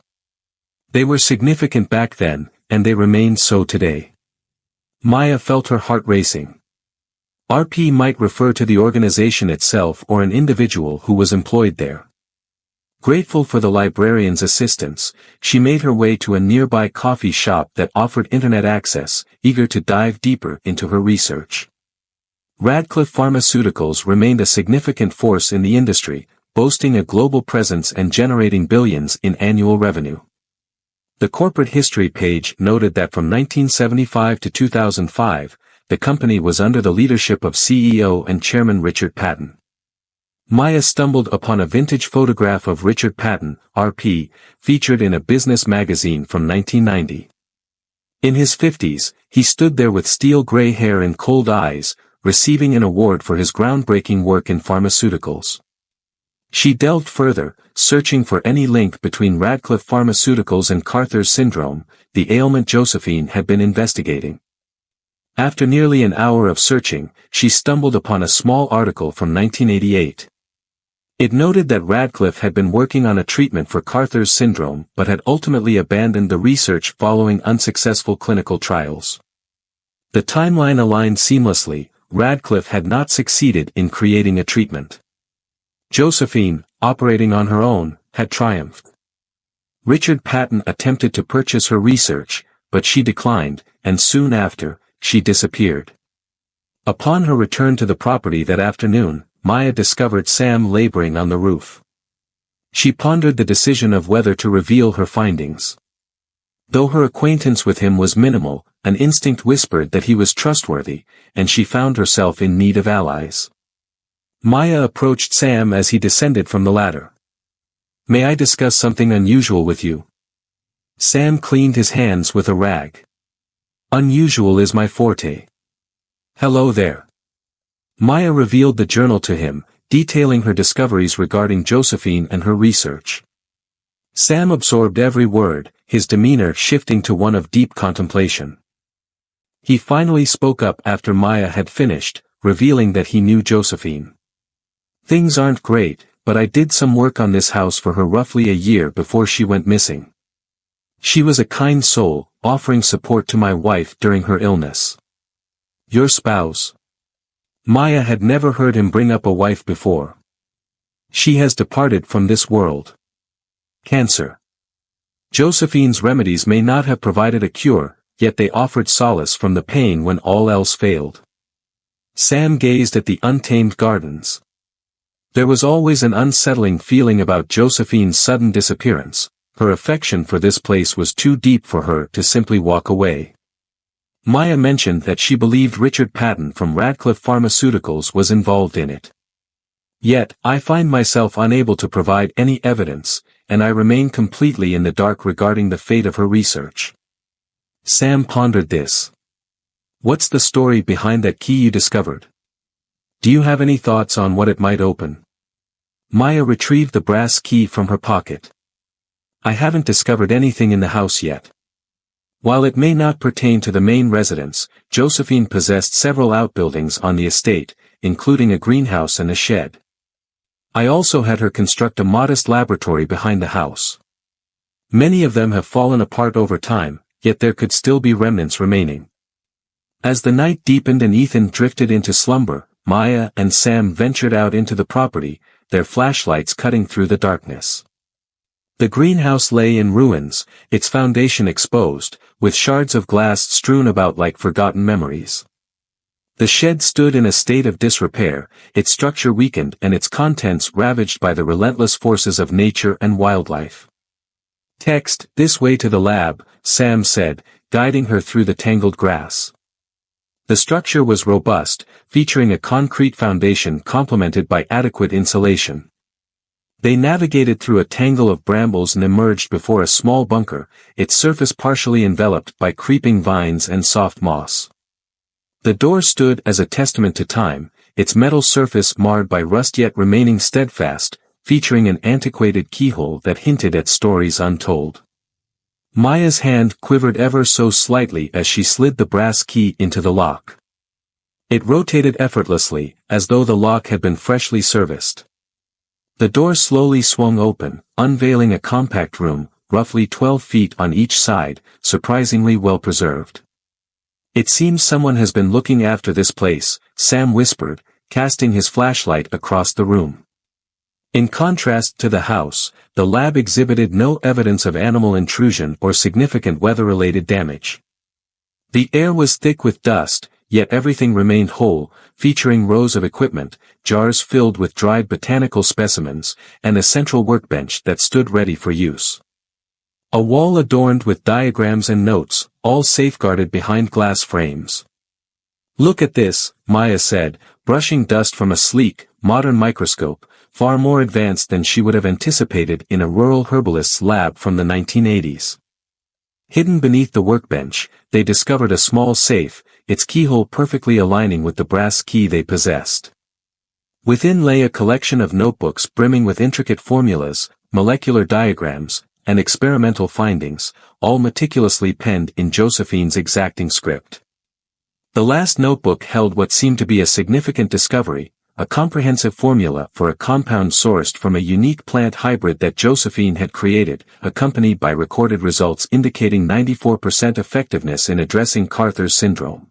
They were significant back then, and they remain so today." Maya felt her heart racing. RP might refer to the organization itself or an individual who was employed there. Grateful for the librarian's assistance, she made her way to a nearby coffee shop that offered internet access, eager to dive deeper into her research. Radcliffe Pharmaceuticals remained a significant force in the industry, boasting a global presence and generating billions in annual revenue. The corporate history page noted that from 1975 to 2005, the company was under the leadership of CEO and Chairman Richard Patton. Maya stumbled upon a vintage photograph of Richard Patton, RP, featured in a business magazine from 1990. In his 50s, he stood there with steel-gray hair and cold eyes, receiving an award for his groundbreaking work in pharmaceuticals. She delved further, searching for any link between Radcliffe Pharmaceuticals and Carter's syndrome, the ailment Josephine had been investigating. After nearly an hour of searching, she stumbled upon a small article from 1988. It noted that Radcliffe had been working on a treatment for Carter's syndrome but had ultimately abandoned the research following unsuccessful clinical trials. The timeline aligned seamlessly. Radcliffe had not succeeded in creating a treatment. Josephine, operating on her own, had triumphed. Richard Patton attempted to purchase her research, but she declined, and soon after, she disappeared. Upon her return to the property that afternoon, Maya discovered Sam laboring on the roof. She pondered the decision of whether to reveal her findings. Though her acquaintance with him was minimal, an instinct whispered that he was trustworthy, and she found herself in need of allies. Maya approached Sam as he descended from the ladder. "May I discuss something unusual with you?" Sam cleaned his hands with a rag. "Unusual is my forte." "Hello there." Maya revealed the journal to him, detailing her discoveries regarding Josephine and her research. Sam absorbed every word, his demeanor shifting to one of deep contemplation. He finally spoke up after Maya had finished, revealing that he knew Josephine. "Things aren't great, but I did some work on this house for her roughly a year before she went missing. She was a kind soul, offering support to my wife during her illness." "Your spouse?" Maya had never heard him bring up a wife before. "She has departed from this world. Cancer." Josephine's remedies may not have provided a cure, yet they offered solace from the pain when all else failed. Sam gazed at the untamed gardens. There was always an unsettling feeling about Josephine's sudden disappearance. Her affection for this place was too deep for her to simply walk away. Maya mentioned that she believed Richard Patton from Radcliffe Pharmaceuticals was involved in it. "Yet, I find myself unable to provide any evidence, and I remain completely in the dark regarding the fate of her research." Sam pondered this. "What's the story behind that key you discovered? Do you have any thoughts on what it might open?" Maya retrieved the brass key from her pocket. "I haven't discovered anything in the house yet. While it may not pertain to the main residence, Josephine possessed several outbuildings on the estate, including a greenhouse and a shed. I also had her construct a modest laboratory behind the house. Many of them have fallen apart over time, yet there could still be remnants remaining." As the night deepened and Ethan drifted into slumber, Maya and Sam ventured out into the property, their flashlights cutting through the darkness. The greenhouse lay in ruins, its foundation exposed, with shards of glass strewn about like forgotten memories. The shed stood in a state of disrepair, its structure weakened and its contents ravaged by the relentless forces of nature and wildlife. "Text, this way to the lab," Sam said, guiding her through the tangled grass. The structure was robust, featuring a concrete foundation complemented by adequate insulation. They navigated through a tangle of brambles and emerged before a small bunker, its surface partially enveloped by creeping vines and soft moss. The door stood as a testament to time, its metal surface marred by rust yet remaining steadfast, featuring an antiquated keyhole that hinted at stories untold. Maya's hand quivered ever so slightly as she slid the brass key into the lock. It rotated effortlessly, as though the lock had been freshly serviced. The door slowly swung open, unveiling a compact room, roughly 12 feet on each side, surprisingly well preserved. "It seems someone has been looking after this place," Sam whispered, casting his flashlight across the room. In contrast to the house, the lab exhibited no evidence of animal intrusion or significant weather-related damage. The air was thick with dust, yet everything remained whole, featuring rows of equipment, jars filled with dried botanical specimens, and a central workbench that stood ready for use. A wall adorned with diagrams and notes, all safeguarded behind glass frames. "Look at this," Maya said, brushing dust from a sleek, modern microscope, far more advanced than she would have anticipated in a rural herbalist's lab from the 1980s. Hidden beneath the workbench, they discovered a small safe, its keyhole perfectly aligning with the brass key they possessed. Within lay a collection of notebooks brimming with intricate formulas, molecular diagrams, and experimental findings, all meticulously penned in Josephine's exacting script. The last notebook held what seemed to be a significant discovery, a comprehensive formula for a compound sourced from a unique plant hybrid that Josephine had created, accompanied by recorded results indicating 94% effectiveness in addressing Carter's syndrome.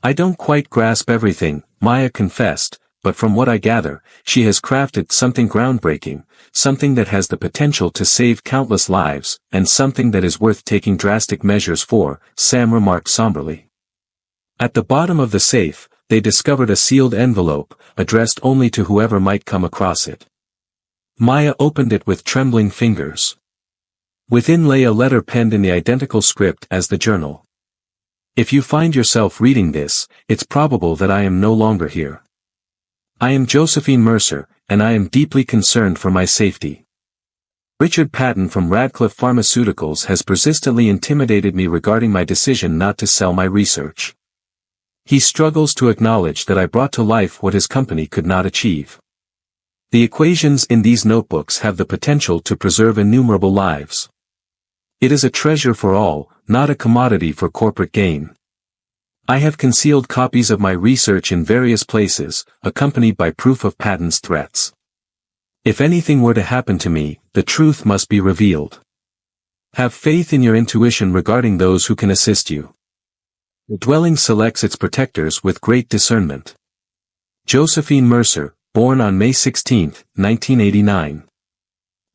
I don't quite grasp everything, Maya confessed, but from what I gather, she has crafted something groundbreaking, something that has the potential to save countless lives, and something that is worth taking drastic measures for, Sam remarked somberly. At the bottom of the safe, they discovered a sealed envelope, addressed only to whoever might come across it. Maya opened it with trembling fingers. Within lay a letter penned in the identical script as the journal. If you find yourself reading this, it's probable that I am no longer here. I am Josephine Mercer, and I am deeply concerned for my safety. Richard Patton from Radcliffe Pharmaceuticals has persistently intimidated me regarding my decision not to sell my research. He struggles to acknowledge that I brought to life what his company could not achieve. The equations in these notebooks have the potential to preserve innumerable lives. It is a treasure for all, not a commodity for corporate gain. I have concealed copies of my research in various places, accompanied by proof of Patton's threats. If anything were to happen to me, the truth must be revealed. Have faith in your intuition regarding those who can assist you. The dwelling selects its protectors with great discernment. Josephine Mercer, born on May 16, 1989.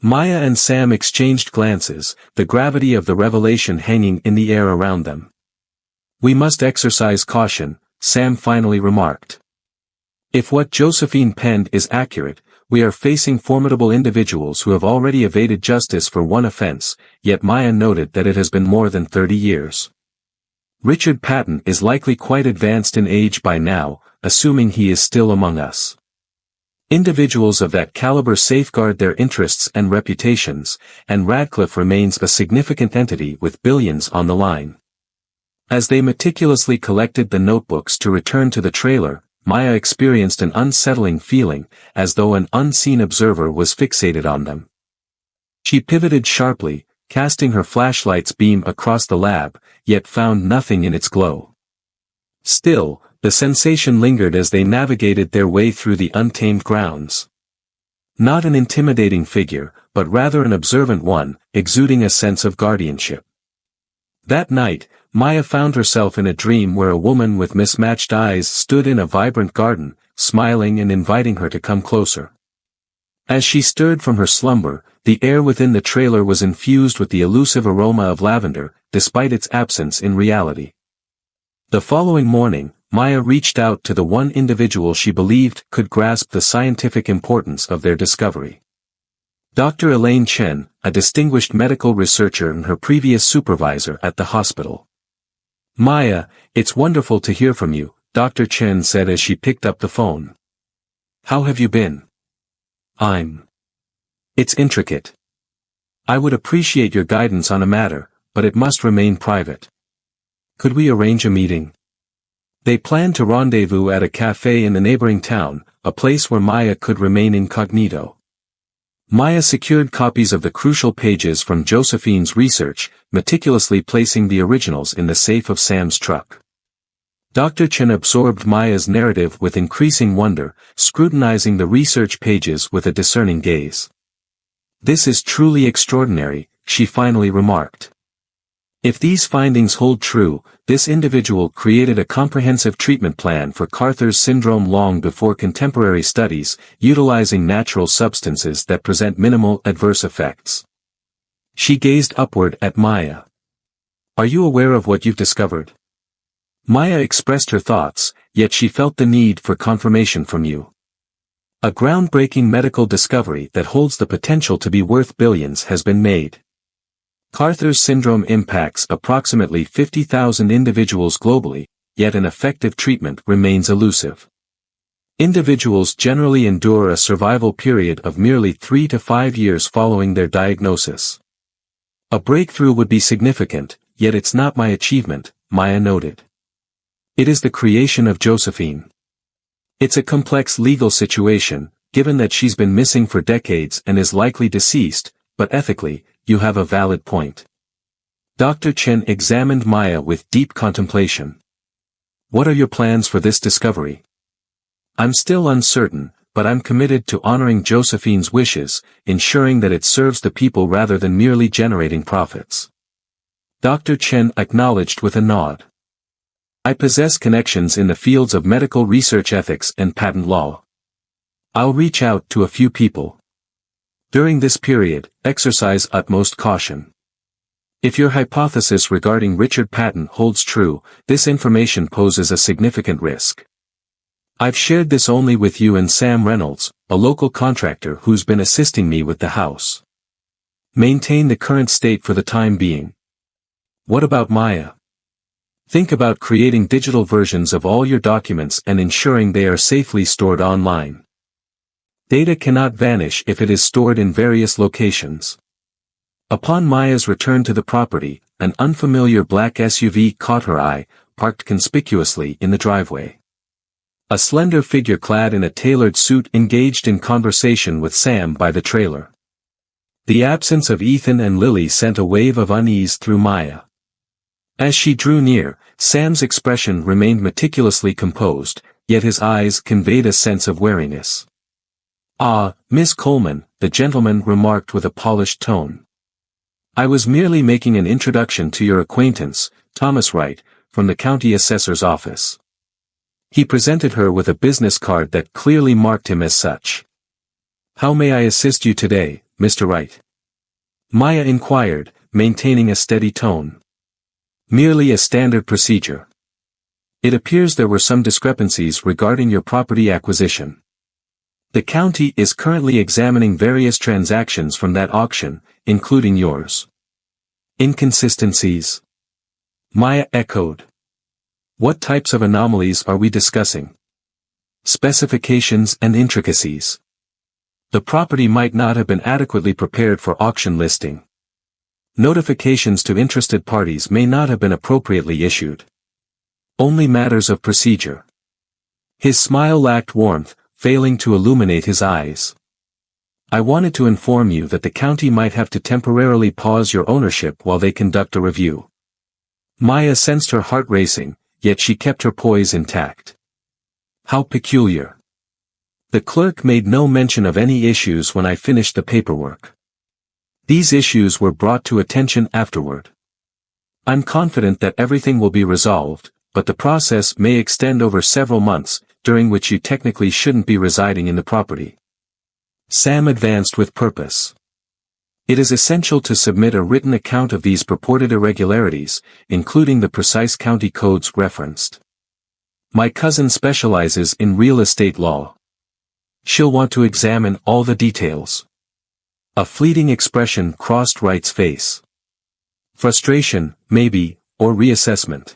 Maya and Sam exchanged glances, the gravity of the revelation hanging in the air around them. We must exercise caution, Sam finally remarked. If what Josephine penned is accurate, we are facing formidable individuals who have already evaded justice for one offense, yet Maya noted that it has been more than 30 years. Richard Patton is likely quite advanced in age by now, assuming he is still among us. Individuals of that caliber safeguard their interests and reputations, and Radcliffe remains a significant entity with billions on the line. As they meticulously collected the notebooks to return to the trailer, Maya experienced an unsettling feeling, as though an unseen observer was fixated on them. She pivoted sharply, casting her flashlight's beam across the lab, yet found nothing in its glow. Still, the sensation lingered as they navigated their way through the untamed grounds. Not an intimidating figure, but rather an observant one, exuding a sense of guardianship. That night, Maya found herself in a dream where a woman with mismatched eyes stood in a vibrant garden, smiling and inviting her to come closer. As she stirred from her slumber, the air within the trailer was infused with the elusive aroma of lavender, despite its absence in reality. The following morning, Maya reached out to the one individual she believed could grasp the scientific importance of their discovery. Dr. Elaine Chen, a distinguished medical researcher and her previous supervisor at the hospital. Maya, it's wonderful to hear from you, Dr. Chen said as she picked up the phone. How have you been? It's intricate. I would appreciate your guidance on a matter, but it must remain private. Could we arrange a meeting? They planned to rendezvous at a cafe in the neighboring town, a place where Maya could remain incognito. Maya secured copies of the crucial pages from Josephine's research, meticulously placing the originals in the safe of Sam's truck. Dr. Chen absorbed Maya's narrative with increasing wonder, scrutinizing the research pages with a discerning gaze. This is truly extraordinary, she finally remarked. If these findings hold true, this individual created a comprehensive treatment plan for Carter's syndrome long before contemporary studies, utilizing natural substances that present minimal adverse effects. She gazed upward at Maya. Are you aware of what you've discovered? Maya expressed her thoughts, yet she felt the need for confirmation from you. A groundbreaking medical discovery that holds the potential to be worth billions has been made. Carter's syndrome impacts approximately 50,000 individuals globally, yet an effective treatment remains elusive. Individuals generally endure a survival period of merely 3 to 5 years following their diagnosis. A breakthrough would be significant, yet it's not my achievement, Maya noted. It is the creation of Josephine. It's a complex legal situation, given that she's been missing for decades and is likely deceased, but ethically, you have a valid point. Dr. Chen examined Maya with deep contemplation. What are your plans for this discovery? I'm still uncertain, but I'm committed to honoring Josephine's wishes, ensuring that it serves the people rather than merely generating profits. Dr. Chen acknowledged with a nod. I possess connections in the fields of medical research ethics and patent law. I'll reach out to a few people. During this period, exercise utmost caution. If your hypothesis regarding Richard Patton holds true, this information poses a significant risk. I've shared this only with you and Sam Reynolds, a local contractor who's been assisting me with the house. Maintain the current state for the time being. What about Maya? Think about creating digital versions of all your documents and ensuring they are safely stored online. Data cannot vanish if it is stored in various locations. Upon Maya's return to the property, an unfamiliar black SUV caught her eye, parked conspicuously in the driveway. A slender figure clad in a tailored suit engaged in conversation with Sam by the trailer. The absence of Ethan and Lily sent a wave of unease through Maya. As she drew near, Sam's expression remained meticulously composed, yet his eyes conveyed a sense of wariness. "Ah, Miss Coleman," the gentleman remarked with a polished tone. "I was merely making an introduction to your acquaintance, Thomas Wright, from the county assessor's office." He presented her with a business card that clearly marked him as such. "How may I assist you today, Mr. Wright?" Maya inquired, maintaining a steady tone. "Merely a standard procedure. It appears there were some discrepancies regarding your property acquisition. The county is currently examining various transactions from that auction, including yours." "Inconsistencies?" Maya echoed. "What types of anomalies are we discussing?" "Specifications and intricacies. The property might not have been adequately prepared for auction listing. Notifications to interested parties may not have been appropriately issued. Only matters of procedure." His smile lacked warmth, failing to illuminate his eyes. "I wanted to inform you that the county might have to temporarily pause your ownership while they conduct a review." Maya sensed her heart racing, yet she kept her poise intact. "How peculiar. The clerk made no mention of any issues when I finished the paperwork. These issues were brought to attention afterward. I'm confident that everything will be resolved, but the process may extend over several months, during which you technically shouldn't be residing in the property." Sam advanced with purpose. "It is essential to submit a written account of these purported irregularities, including the precise county codes referenced. My cousin specializes in real estate law. She'll want to examine all the details." A fleeting expression crossed Wright's face. "Frustration, maybe, or reassessment."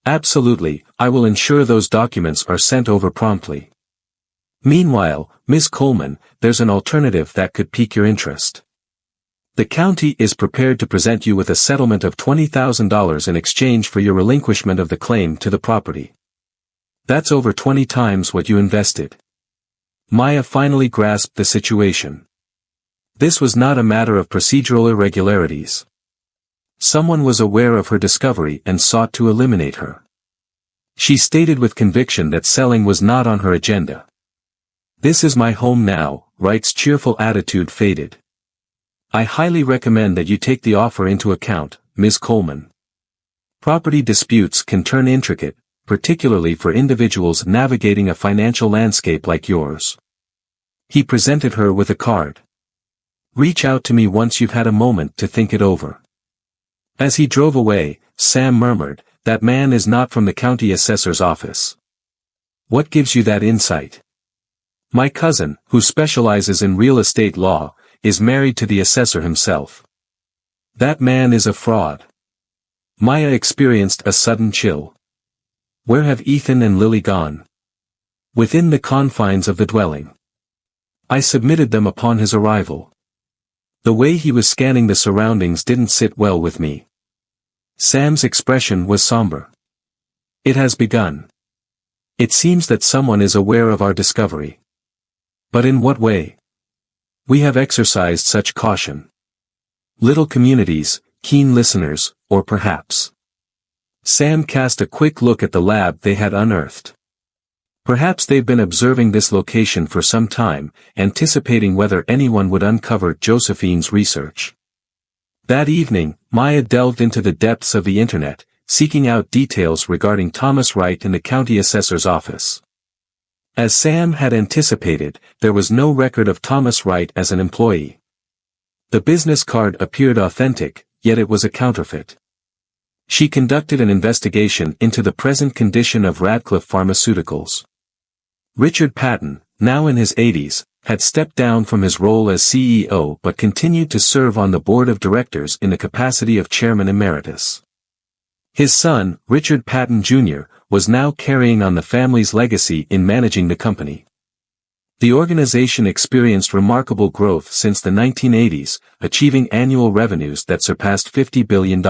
"Absolutely, I will ensure those documents are sent over promptly. Meanwhile, Miss Coleman, there's an alternative that could pique your interest. The county is prepared to present you with a settlement of $20,000 in exchange for your relinquishment of the claim to the property. That's over 20 times what you invested." Maya finally grasped the situation. This was not a matter of procedural irregularities. Someone was aware of her discovery and sought to eliminate her. She stated with conviction that selling was not on her agenda. "This is my home now," Wright's cheerful attitude faded. "I highly recommend that you take the offer into account, Ms. Coleman. Property disputes can turn intricate, particularly for individuals navigating a financial landscape like yours." He presented her with a card. "Reach out to me once you've had a moment to think it over." As he drove away, Sam murmured, "That man is not from the county assessor's office." "What gives you that insight?" "My cousin, who specializes in real estate law, is married to the assessor himself. That man is a fraud." Maya experienced a sudden chill. Where have Ethan and Lily gone? Within the confines of the dwelling. I submitted them upon his arrival. The way he was scanning the surroundings didn't sit well with me. Sam's expression was somber. "It has begun. It seems that someone is aware of our discovery. But in what way? We have exercised such caution. Little communities, keen listeners, or perhaps..." Sam cast a quick look at the lab they had unearthed. Perhaps they've been observing this location for some time, anticipating whether anyone would uncover Josephine's research. That evening, Maya delved into the depths of the internet, seeking out details regarding Thomas Wright in the county assessor's office. As Sam had anticipated, there was no record of Thomas Wright as an employee. The business card appeared authentic, yet it was a counterfeit. She conducted an investigation into the present condition of Radcliffe Pharmaceuticals. Richard Patton, now in his 80s, had stepped down from his role as CEO but continued to serve on the board of directors in the capacity of chairman emeritus. His son, Richard Patton Jr., was now carrying on the family's legacy in managing the company. The organization experienced remarkable growth since the 1980s, achieving annual revenues that surpassed $50 billion.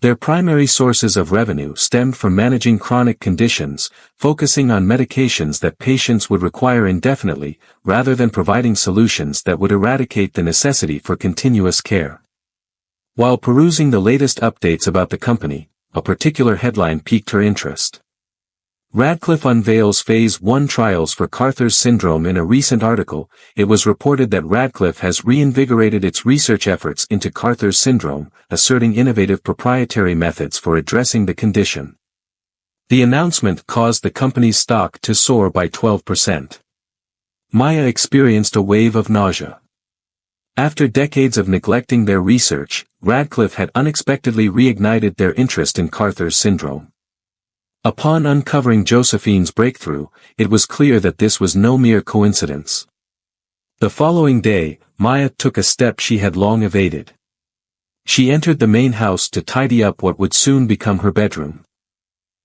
Their primary sources of revenue stemmed from managing chronic conditions, focusing on medications that patients would require indefinitely, rather than providing solutions that would eradicate the necessity for continuous care. While perusing the latest updates about the company, a particular headline piqued her interest. Radcliffe unveils Phase 1 trials for Carter's syndrome. In a recent article, it was reported that Radcliffe has reinvigorated its research efforts into Carter's syndrome, asserting innovative proprietary methods for addressing the condition. The announcement caused the company's stock to soar by 12%. Maya experienced a wave of nausea. After decades of neglecting their research, Radcliffe had unexpectedly reignited their interest in Carter's syndrome. Upon uncovering Josephine's breakthrough, it was clear that this was no mere coincidence. The following day, Maya took a step she had long evaded. She entered the main house to tidy up what would soon become her bedroom.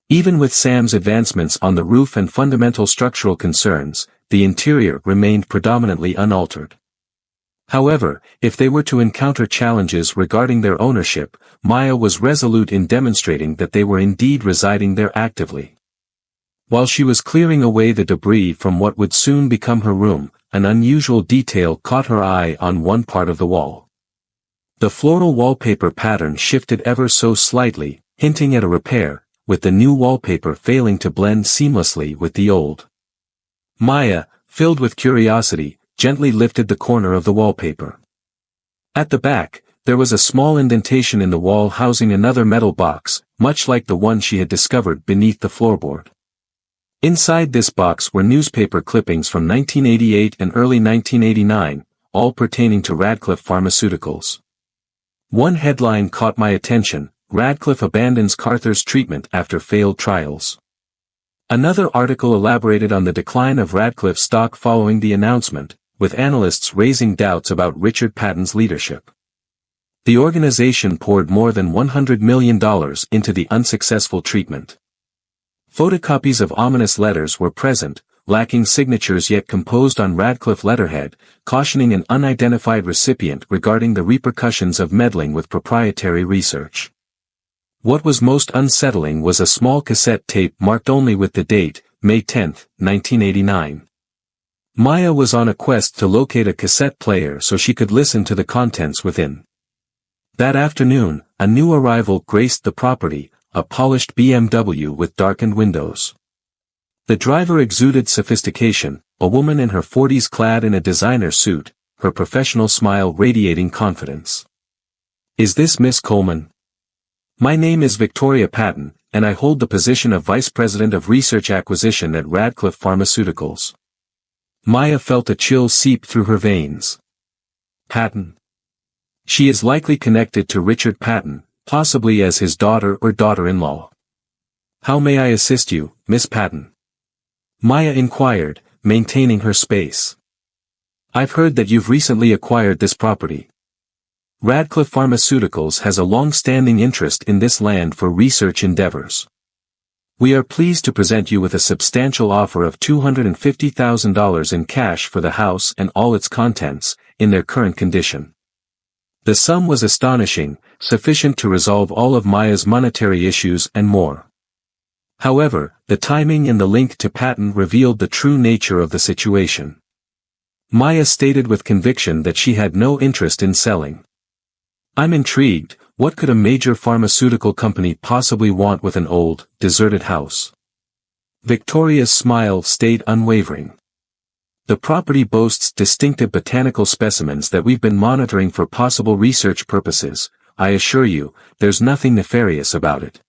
Even with Sam's advancements on the roof and fundamental structural concerns, the interior remained predominantly unaltered. However, if they were to encounter challenges regarding their ownership, Maya was resolute in demonstrating that they were indeed residing there actively. While she was clearing away the debris from what would soon become her room, an unusual detail caught her eye on one part of the wall. The floral wallpaper pattern shifted ever so slightly, hinting at a repair, with the new wallpaper failing to blend seamlessly with the old. Maya, filled with curiosity, gently lifted the corner of the wallpaper. At the back, there was a small indentation in the wall housing another metal box, much like the one she had discovered beneath the floorboard. Inside this box were newspaper clippings from 1988 and early 1989, all pertaining to Radcliffe Pharmaceuticals. One headline caught my attention: Radcliffe abandons Carter's treatment after failed trials. Another article elaborated on the decline of Radcliffe stock following the announcement, with analysts raising doubts about Richard Patton's leadership. The organization poured more than $100 million into the unsuccessful treatment. Photocopies of ominous letters were present, lacking signatures yet composed on Radcliffe letterhead, cautioning an unidentified recipient regarding the repercussions of meddling with proprietary research. What was most unsettling was a small cassette tape marked only with the date, May 10, 1989. Maya was on a quest to locate a cassette player so she could listen to the contents within. That afternoon, a new arrival graced the property, a polished BMW with darkened windows. The driver exuded sophistication, a woman in her 40s clad in a designer suit, her professional smile radiating confidence. "Is this Miss Coleman?" "My name is Victoria Patton, and I hold the position of Vice President of Research Acquisition at Radcliffe Pharmaceuticals." Maya felt a chill seep through her veins. Patton. She is likely connected to Richard Patton, possibly as his daughter or daughter-in-law. "How may I assist you, Miss Patton?" Maya inquired, maintaining her space. "I've heard that you've recently acquired this property. Radcliffe Pharmaceuticals has a long-standing interest in this land for research endeavors. We are pleased to present you with a substantial offer of $250,000 in cash for the house and all its contents, in their current condition." The sum was astonishing, sufficient to resolve all of Maya's monetary issues and more. However, the timing and the link to Patton revealed the true nature of the situation. Maya stated with conviction that she had no interest in selling. "I'm intrigued. What could a major pharmaceutical company possibly want with an old, deserted house?" Victoria's smile stayed unwavering. "The property boasts distinctive botanical specimens that we've been monitoring for possible research purposes. I assure you, there's nothing nefarious about it.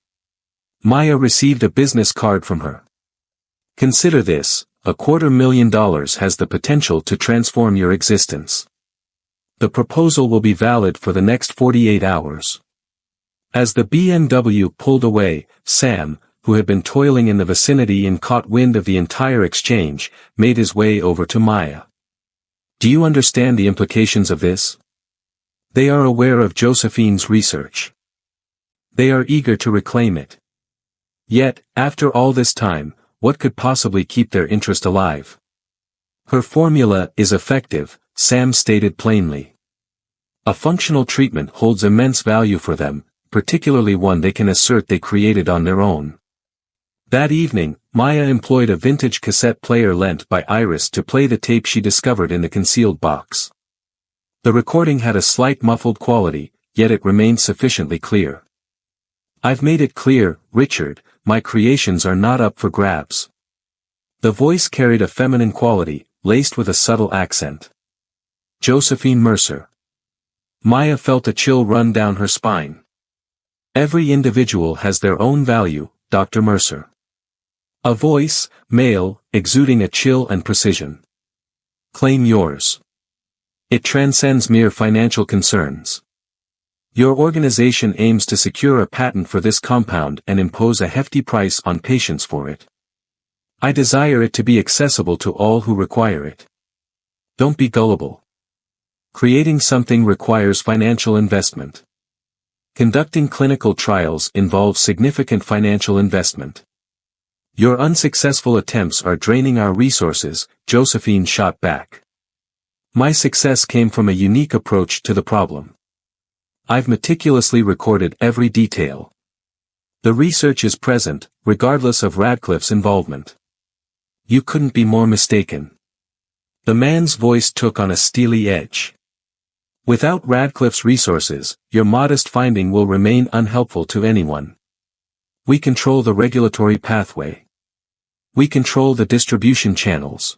Maya received a business card from her. Consider this, $250,000 has the potential to transform your existence. The proposal will be valid for the next 48 hours. As the BMW pulled away, Sam, who had been toiling in the vicinity and caught wind of the entire exchange, made his way over to Maya. Do you understand the implications of this? They are aware of Josephine's research. They are eager to reclaim it. Yet, after all this time, what could possibly keep their interest alive? Her formula is effective, Sam stated plainly. A functional treatment holds immense value for them, particularly one they can assert they created on their own. That evening, Maya employed a vintage cassette player lent by Iris to play the tape she discovered in the concealed box. The recording had a slight muffled quality, yet it remained sufficiently clear. I've made it clear, Richard, my creations are not up for grabs. The voice carried a feminine quality, laced with a subtle accent. Josephine Mercer. Maya felt a chill run down her spine. Every individual has their own value, Dr. Mercer. A voice, male, exuding a chill and precision. Claim yours. It transcends mere financial concerns. Your organization aims to secure a patent for this compound and impose a hefty price on patients for it. I desire it to be accessible to all who require it. Don't be gullible. Creating something requires financial investment. Conducting clinical trials involves significant financial investment. Your unsuccessful attempts are draining our resources, Josephine shot back. My success came from a unique approach to the problem. I've meticulously recorded every detail. The research is present, regardless of Radcliffe's involvement. You couldn't be more mistaken. The man's voice took on a steely edge. Without Radcliffe's resources, your modest finding will remain unhelpful to anyone. We control the regulatory pathway. We control the distribution channels.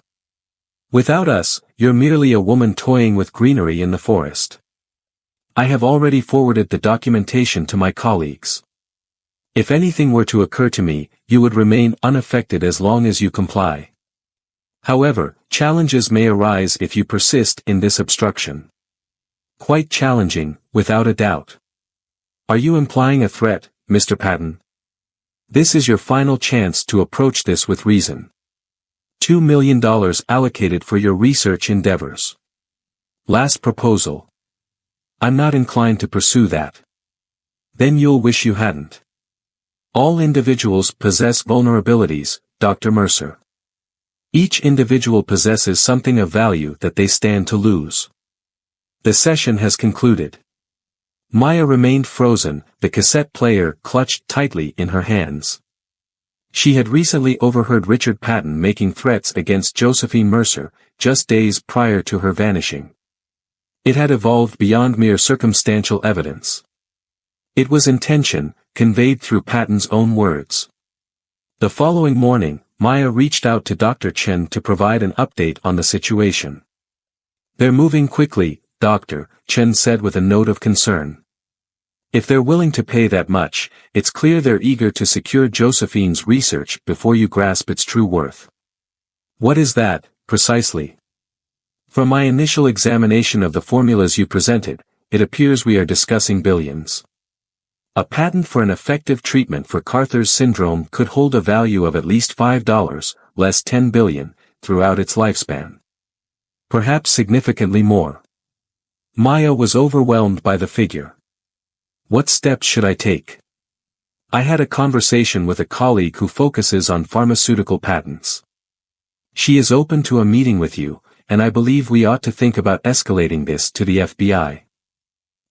Without us, you're merely a woman toying with greenery in the forest. I have already forwarded the documentation to my colleagues. If anything were to occur to me, you would remain unaffected as long as you comply. However, challenges may arise if you persist in this obstruction. Quite challenging, without a doubt. Are you implying a threat, Mr. Patton? This is your final chance to approach this with reason. $2 million allocated for your research endeavors. Last proposal. I'm not inclined to pursue that. Then you'll wish you hadn't. All individuals possess vulnerabilities, Dr. Mercer. Each individual possesses something of value that they stand to lose. The session has concluded. Maya remained frozen, the cassette player clutched tightly in her hands. She had recently overheard Richard Patton making threats against Josephine Mercer, just days prior to her vanishing. It had evolved beyond mere circumstantial evidence. It was intention, conveyed through Patton's own words. The following morning, Maya reached out to Dr. Chen to provide an update on the situation. They're moving quickly, Doctor, Chen said with a note of concern. If they're willing to pay that much, it's clear they're eager to secure Josephine's research before you grasp its true worth. What is that, precisely? From my initial examination of the formulas you presented, it appears we are discussing billions. A patent for an effective treatment for Carter's syndrome could hold a value of at least $5, less $10 billion, throughout its lifespan. Perhaps significantly more. Maya was overwhelmed by the figure. What steps should I take? I had a conversation with a colleague who focuses on pharmaceutical patents. She is open to a meeting with you, and I believe we ought to think about escalating this to the FBI.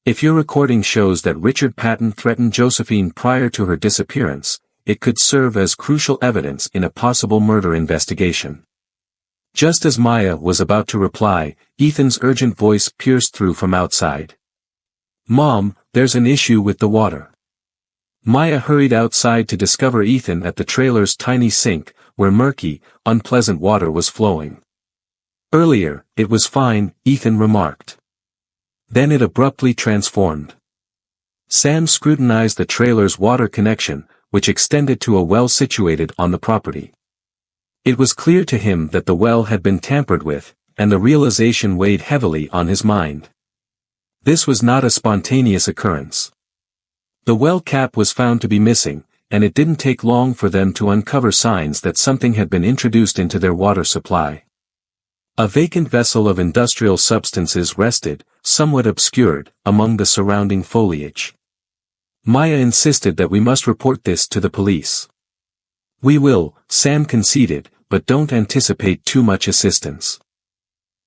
If your recording shows that Richard Patton threatened Josephine prior to her disappearance, it could serve as crucial evidence in a possible murder investigation. Just as Maya was about to reply, Ethan's urgent voice pierced through from outside. Mom, there's an issue with the water. Maya hurried outside to discover Ethan at the trailer's tiny sink, where murky, unpleasant water was flowing. Earlier, it was fine, Ethan remarked. Then it abruptly transformed. Sam scrutinized the trailer's water connection, which extended to a well situated on the property. It was clear to him that the well had been tampered with, and the realization weighed heavily on his mind. This was not a spontaneous occurrence. The well cap was found to be missing, and it didn't take long for them to uncover signs that something had been introduced into their water supply. A vacant vessel of industrial substances rested, somewhat obscured, among the surrounding foliage. Maya insisted that we must report this to the police. We will, Sam conceded, but don't anticipate too much assistance.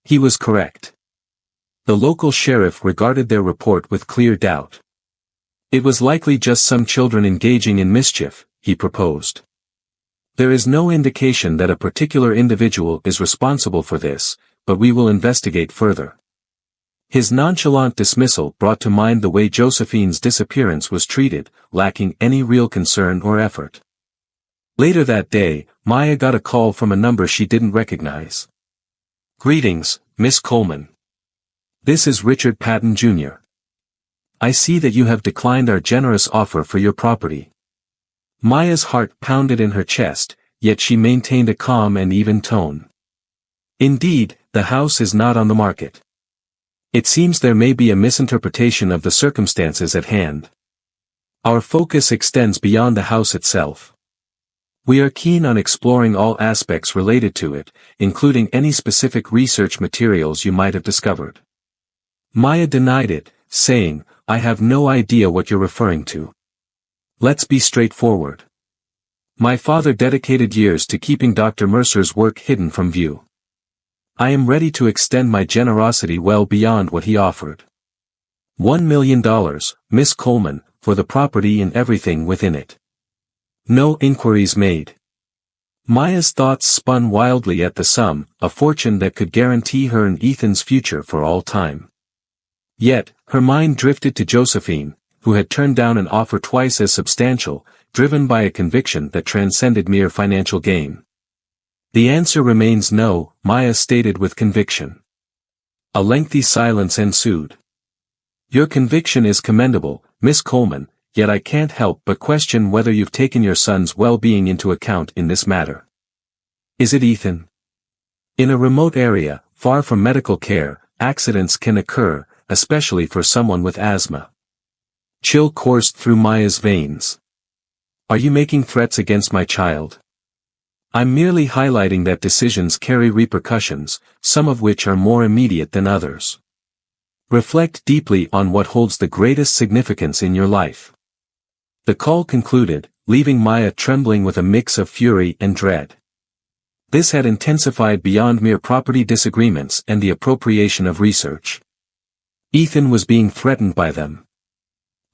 He was correct. The local sheriff regarded their report with clear doubt. It was likely just some children engaging in mischief, he proposed. There is no indication that a particular individual is responsible for this, but we will investigate further. His nonchalant dismissal brought to mind the way Josephine's disappearance was treated, lacking any real concern or effort. Later that day, Maya got a call from a number she didn't recognize. "Greetings, Miss Coleman. This is Richard Patton, Jr. I see that you have declined our generous offer for your property." Maya's heart pounded in her chest, yet she maintained a calm and even tone. "Indeed, the house is not on the market. It seems there may be a misinterpretation of the circumstances at hand. Our focus extends beyond the house itself. We are keen on exploring all aspects related to it, including any specific research materials you might have discovered." Maya denied it, saying, "I have no idea what you're referring to. Let's be straightforward. My father dedicated years to keeping Dr. Mercer's work hidden from view. I am ready to extend my generosity well beyond what he offered. $1 million, Miss Coleman, for the property and everything within it. No inquiries made." Maya's thoughts spun wildly at the sum, a fortune that could guarantee her and Ethan's future for all time. Yet, her mind drifted to Josephine, who had turned down an offer twice as substantial, driven by a conviction that transcended mere financial gain. "The answer remains no," Maya stated with conviction. A lengthy silence ensued. "Your conviction is commendable, Miss Coleman, yet I can't help but question whether you've taken your son's well-being into account in this matter. Is it Ethan? In a remote area, far from medical care, accidents can occur, especially for someone with asthma." Chill coursed through Maya's veins. "Are you making threats against my child?" "I'm merely highlighting that decisions carry repercussions, some of which are more immediate than others. Reflect deeply on what holds the greatest significance in your life." The call concluded, leaving Maya trembling with a mix of fury and dread. This had intensified beyond mere property disagreements and the appropriation of research. Ethan was being threatened by them.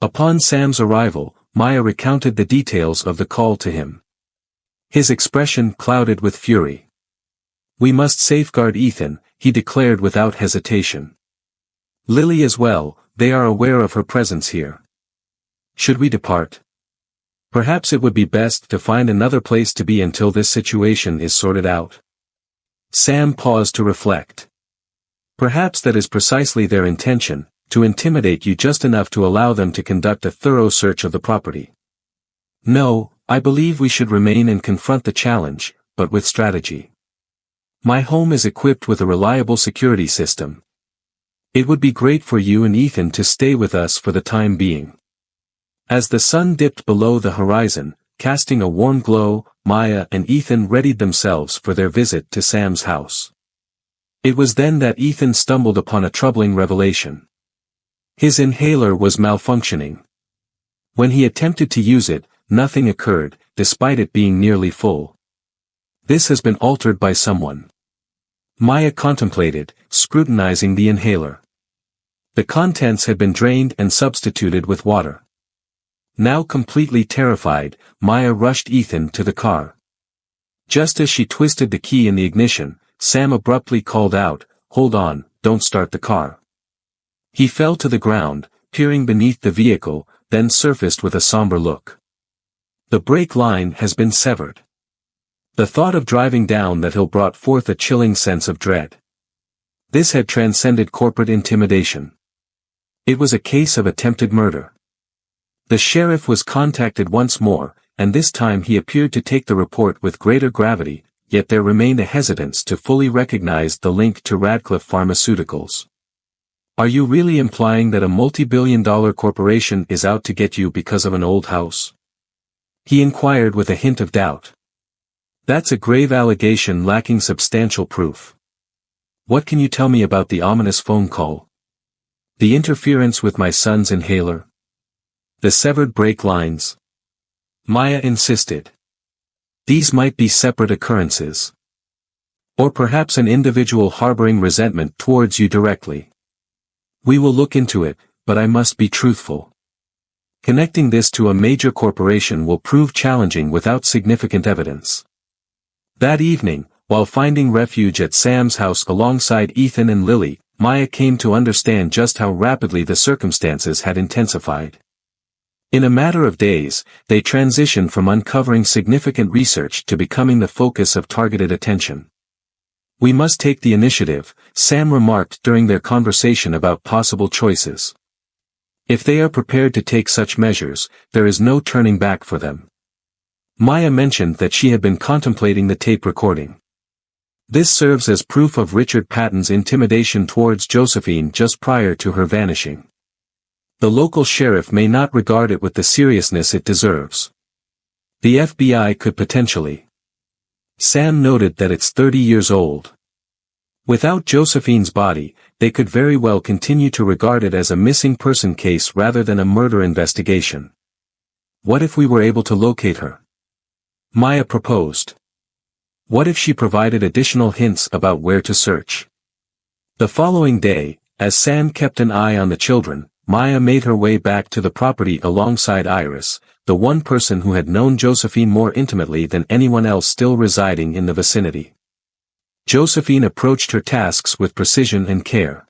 Upon Sam's arrival, Maya recounted the details of the call to him. His expression clouded with fury. "We must safeguard Ethan," he declared without hesitation. "Lily as well, they are aware of her presence here. Should we depart? Perhaps it would be best to find another place to be until this situation is sorted out." Sam paused to reflect. "Perhaps that is precisely their intention, to intimidate you just enough to allow them to conduct a thorough search of the property. No, I believe we should remain and confront the challenge, but with strategy. My home is equipped with a reliable security system. It would be great for you and Ethan to stay with us for the time being." As the sun dipped below the horizon, casting a warm glow, Maya and Ethan readied themselves for their visit to Sam's house. It was then that Ethan stumbled upon a troubling revelation. His inhaler was malfunctioning. When he attempted to use it, nothing occurred, despite it being nearly full. "This has been altered by someone." Maya contemplated, scrutinizing the inhaler. The contents had been drained and substituted with water. Now completely terrified, Maya rushed Ethan to the car. Just as she twisted the key in the ignition, Sam abruptly called out, "Hold on, don't start the car." He fell to the ground, peering beneath the vehicle, then surfaced with a somber look. "The brake line has been severed." The thought of driving down that hill brought forth a chilling sense of dread. This had transcended corporate intimidation. It was a case of attempted murder. The sheriff was contacted once more, and this time he appeared to take the report with greater gravity, yet there remained a hesitance to fully recognize the link to Radcliffe Pharmaceuticals. Are you really implying that a multi-billion-dollar corporation is out to get you because of an old house? He inquired with a hint of doubt. That's a grave allegation lacking substantial proof. What can you tell me about the ominous phone call? The interference with my son's inhaler? The severed brake lines? Maya insisted. These might be separate occurrences. Or perhaps an individual harboring resentment towards you directly. We will look into it, but I must be truthful. Connecting this to a major corporation will prove challenging without significant evidence. That evening, while finding refuge at Sam's house alongside Ethan and Lily, Maya came to understand just how rapidly the circumstances had intensified. In a matter of days, they transitioned from uncovering significant research to becoming the focus of targeted attention. We must take the initiative, Sam remarked during their conversation about possible choices. If they are prepared to take such measures, there is no turning back for them. Maya mentioned that she had been contemplating the tape recording. This serves as proof of Richard Patton's intimidation towards Josephine just prior to her vanishing. The local sheriff may not regard it with the seriousness it deserves. The FBI could potentially. Sam noted that it's 30 years old. Without Josephine's body, they could very well continue to regard it as a missing person case rather than a murder investigation. What if we were able to locate her? Maya proposed. What if she provided additional hints about where to search? The following day, as Sam kept an eye on the children, Maya made her way back to the property alongside Iris, the one person who had known Josephine more intimately than anyone else still residing in the vicinity. Josephine approached her tasks with precision and care.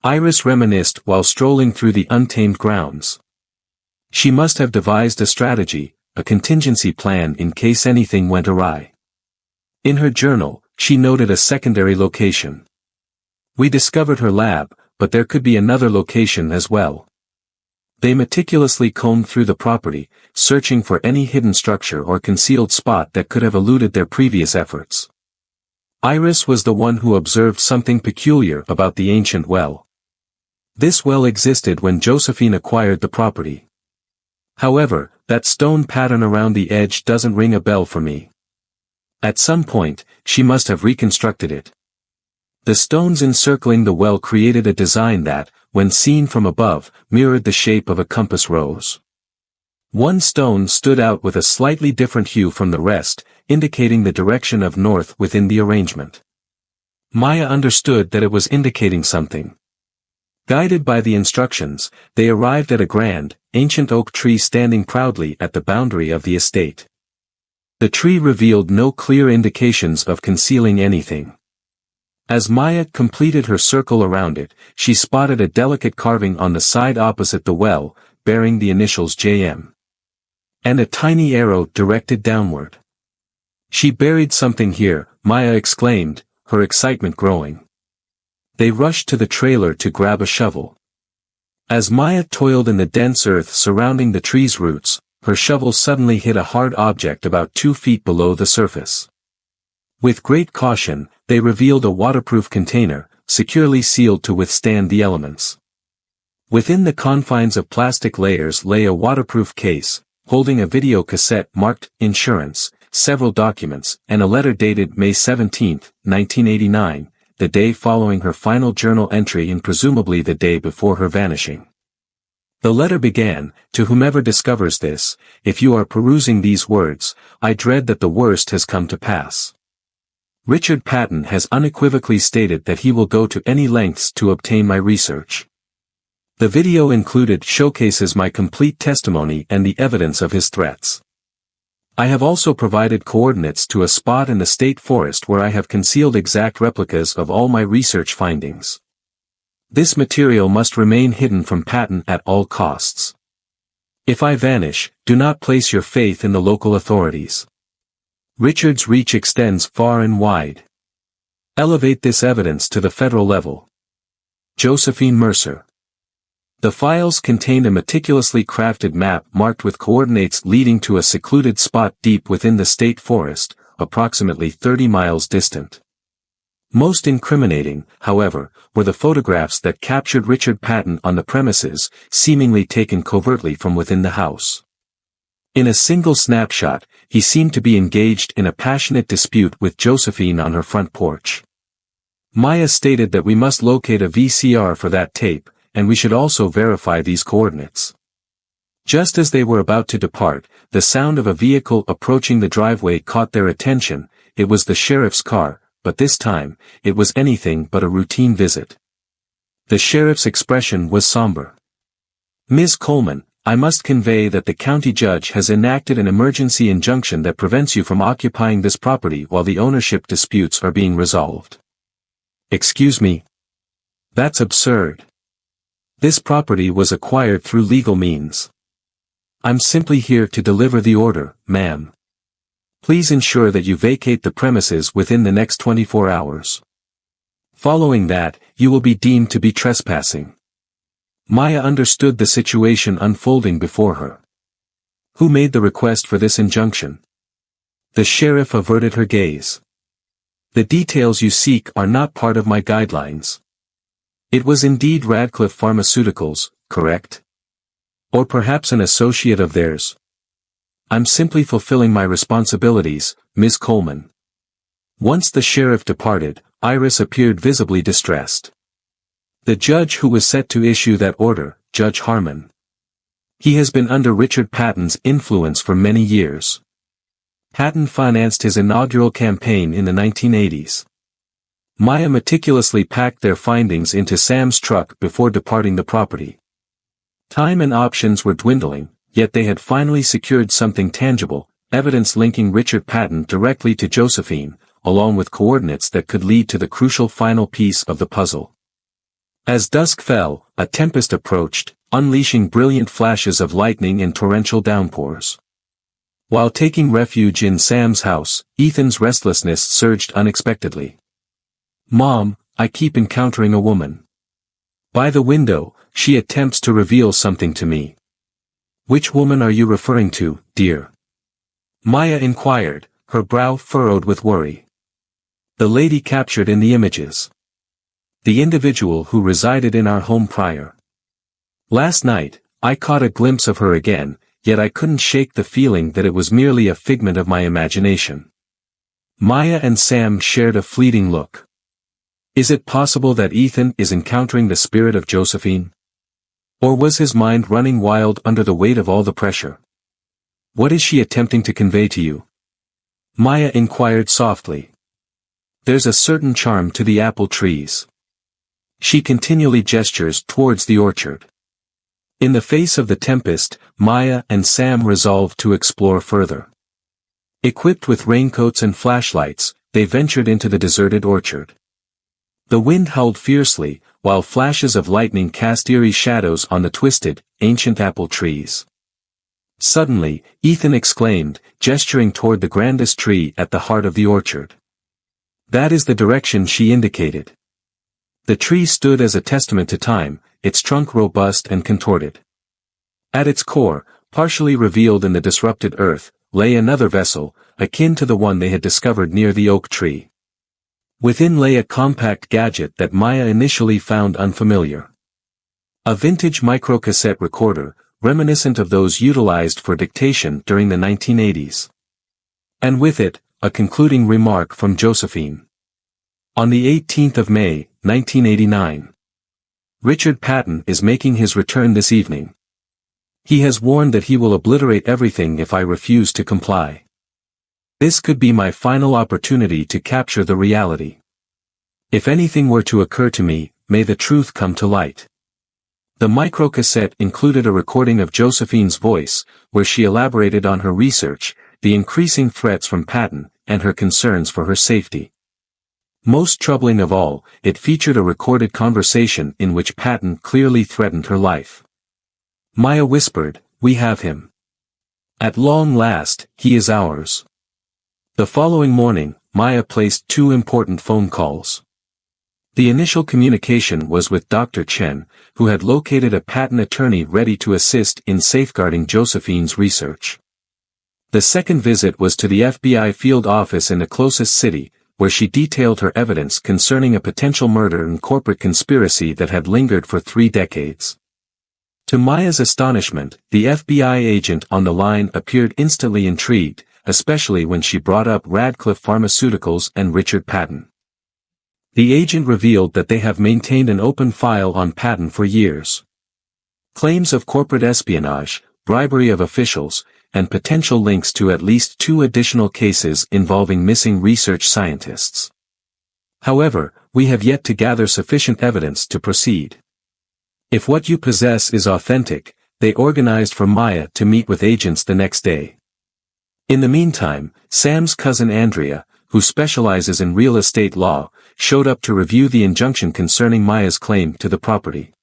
Iris reminisced while strolling through the untamed grounds. She must have devised a strategy, a contingency plan in case anything went awry. In her journal, she noted a secondary location. We discovered her lab, but there could be another location as well. They meticulously combed through the property, searching for any hidden structure or concealed spot that could have eluded their previous efforts. Iris was the one who observed something peculiar about the ancient well. This well existed when Josephine acquired the property. However, that stone pattern around the edge doesn't ring a bell for me. At some point, she must have reconstructed it. The stones encircling the well created a design that, when seen from above, mirrored the shape of a compass rose. One stone stood out with a slightly different hue from the rest, indicating the direction of north within the arrangement. Maya understood that it was indicating something. Guided by the instructions, they arrived at a grand, ancient oak tree standing proudly at the boundary of the estate. The tree revealed no clear indications of concealing anything. As Maya completed her circle around it, she spotted a delicate carving on the side opposite the well, bearing the initials JM. And a tiny arrow directed downward. She buried something here, Maya exclaimed, her excitement growing. They rushed to the trailer to grab a shovel. As Maya toiled in the dense earth surrounding the tree's roots, her shovel suddenly hit a hard object about 2 feet below the surface. With great caution, they revealed a waterproof container, securely sealed to withstand the elements. Within the confines of plastic layers lay a waterproof case, holding a video cassette marked insurance, several documents, and a letter dated May 17, 1989, the day following her final journal entry and presumably the day before her vanishing. The letter began, "To whomever discovers this, if you are perusing these words, I dread that the worst has come to pass. Richard Patton has unequivocally stated that he will go to any lengths to obtain my research. The video included showcases my complete testimony and the evidence of his threats. I have also provided coordinates to a spot in the state forest where I have concealed exact replicas of all my research findings. This material must remain hidden from Patton at all costs. If I vanish, do not place your faith in the local authorities. Richard's reach extends far and wide. Elevate this evidence to the federal level. Josephine Mercer." The files contained a meticulously crafted map marked with coordinates leading to a secluded spot deep within the state forest, approximately 30 miles distant. Most incriminating, however, were the photographs that captured Richard Patton on the premises, seemingly taken covertly from within the house. In a single snapshot, he seemed to be engaged in a passionate dispute with Josephine on her front porch. Maya stated that we must locate a VCR for that tape, and we should also verify these coordinates. Just as they were about to depart, the sound of a vehicle approaching the driveway caught their attention. It was the sheriff's car, but this time, it was anything but a routine visit. The sheriff's expression was somber. "Ms. Coleman, I must convey that the county judge has enacted an emergency injunction that prevents you from occupying this property while the ownership disputes are being resolved." "Excuse me? That's absurd. This property was acquired through legal means. I'm simply here to deliver the order, ma'am. Please ensure that you vacate the premises within the next 24 hours. Following that, you will be deemed to be trespassing." Maya understood the situation unfolding before her. "Who made the request for this injunction?" The sheriff averted her gaze. "The details you seek are not part of my guidelines. It was indeed Radcliffe Pharmaceuticals, correct? Or perhaps an associate of theirs? I'm simply fulfilling my responsibilities, Ms. Coleman." Once the sheriff departed, Iris appeared visibly distressed. "The judge who was set to issue that order, Judge Harmon. He has been under Richard Patton's influence for many years. Patton financed his inaugural campaign in the 1980s. Maya meticulously packed their findings into Sam's truck before departing the property. Time and options were dwindling, yet they had finally secured something tangible, evidence linking Richard Patton directly to Josephine, along with coordinates that could lead to the crucial final piece of the puzzle. As dusk fell, a tempest approached, unleashing brilliant flashes of lightning and torrential downpours. While taking refuge in Sam's house, Ethan's restlessness surged unexpectedly. "Mom, I keep encountering a woman. By the window, she attempts to reveal something to me." "Which woman are you referring to, dear?" Maya inquired, her brow furrowed with worry. "The lady captured in the images. The individual who resided in our home prior. Last night, I caught a glimpse of her again, yet I couldn't shake the feeling that it was merely a figment of my imagination." Maya and Sam shared a fleeting look. Is it possible that Ethan is encountering the spirit of Josephine? Or was his mind running wild under the weight of all the pressure? "What is she attempting to convey to you?" Maya inquired softly. "There's a certain charm to the apple trees. She continually gestures towards the orchard." In the face of the tempest, Maya and Sam resolved to explore further. Equipped with raincoats and flashlights, they ventured into the deserted orchard. The wind howled fiercely, while flashes of lightning cast eerie shadows on the twisted, ancient apple trees. Suddenly, Ethan exclaimed, gesturing toward the grandest tree at the heart of the orchard. "That is the direction she indicated." The tree stood as a testament to time, its trunk robust and contorted. At its core, partially revealed in the disrupted earth, lay another vessel, akin to the one they had discovered near the oak tree. Within lay a compact gadget that Maya initially found unfamiliar. A vintage microcassette recorder, reminiscent of those utilized for dictation during the 1980s. And with it, a concluding remark from Josephine. On the 18th of May, 1989. Richard Patton is making his return this evening. He has warned that he will obliterate everything if I refuse to comply. This could be my final opportunity to capture the reality. If anything were to occur to me, may the truth come to light. The microcassette included a recording of Josephine's voice, where she elaborated on her research, the increasing threats from Patton, and her concerns for her safety. Most troubling of all, it featured a recorded conversation in which Patton clearly threatened her life. Maya whispered, "We have him. At long last, he is ours." The following morning, Maya placed 2 important phone calls. The initial communication was with Dr. Chen, who had located a patent attorney ready to assist in safeguarding Josephine's research. The second visit was to the FBI field office in the closest city, where she detailed her evidence concerning a potential murder and corporate conspiracy that had lingered for 3 decades. To Maya's astonishment, the FBI agent on the line appeared instantly intrigued, especially when she brought up Radcliffe Pharmaceuticals and Richard Patton. The agent revealed that they have maintained an open file on Patton for years. Claims of corporate espionage, bribery of officials, and potential links to at least 2 additional cases involving missing research scientists. However, we have yet to gather sufficient evidence to proceed. If what you possess is authentic, they organized for Maya to meet with agents the next day. In the meantime, Sam's cousin Andrea, who specializes in real estate law, showed up to review the injunction concerning Maya's claim to the property.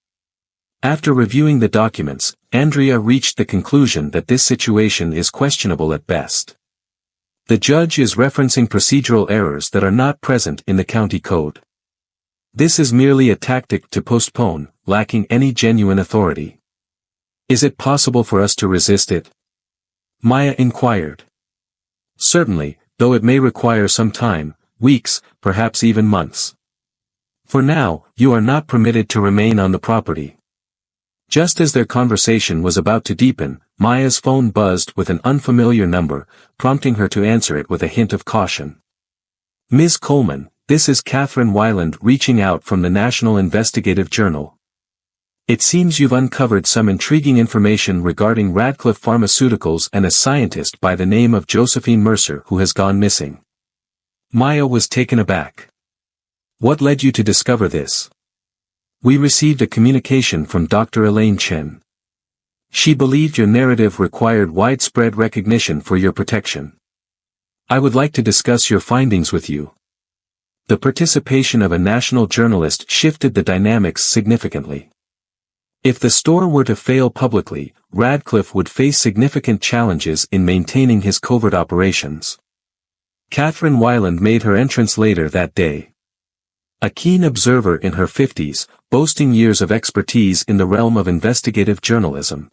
After reviewing the documents, Andrea reached the conclusion that this situation is questionable at best. The judge is referencing procedural errors that are not present in the county code. This is merely a tactic to postpone, lacking any genuine authority. Is it possible for us to resist it? Maya inquired. Certainly, though it may require some time, weeks, perhaps even months. For now, you are not permitted to remain on the property. Just as their conversation was about to deepen, Maya's phone buzzed with an unfamiliar number, prompting her to answer it with a hint of caution. Ms. Coleman, this is Catherine Weiland reaching out from the National Investigative Journal. It seems you've uncovered some intriguing information regarding Radcliffe Pharmaceuticals and a scientist by the name of Josephine Mercer who has gone missing. Maya was taken aback. What led you to discover this? We received a communication from Dr. Elaine Chen. She believed your narrative required widespread recognition for your protection. I would like to discuss your findings with you. The participation of a national journalist shifted the dynamics significantly. If the store were to fail publicly, Radcliffe would face significant challenges in maintaining his covert operations. Catherine Weiland made her entrance later that day. A keen observer in her 50s, boasting years of expertise in the realm of investigative journalism.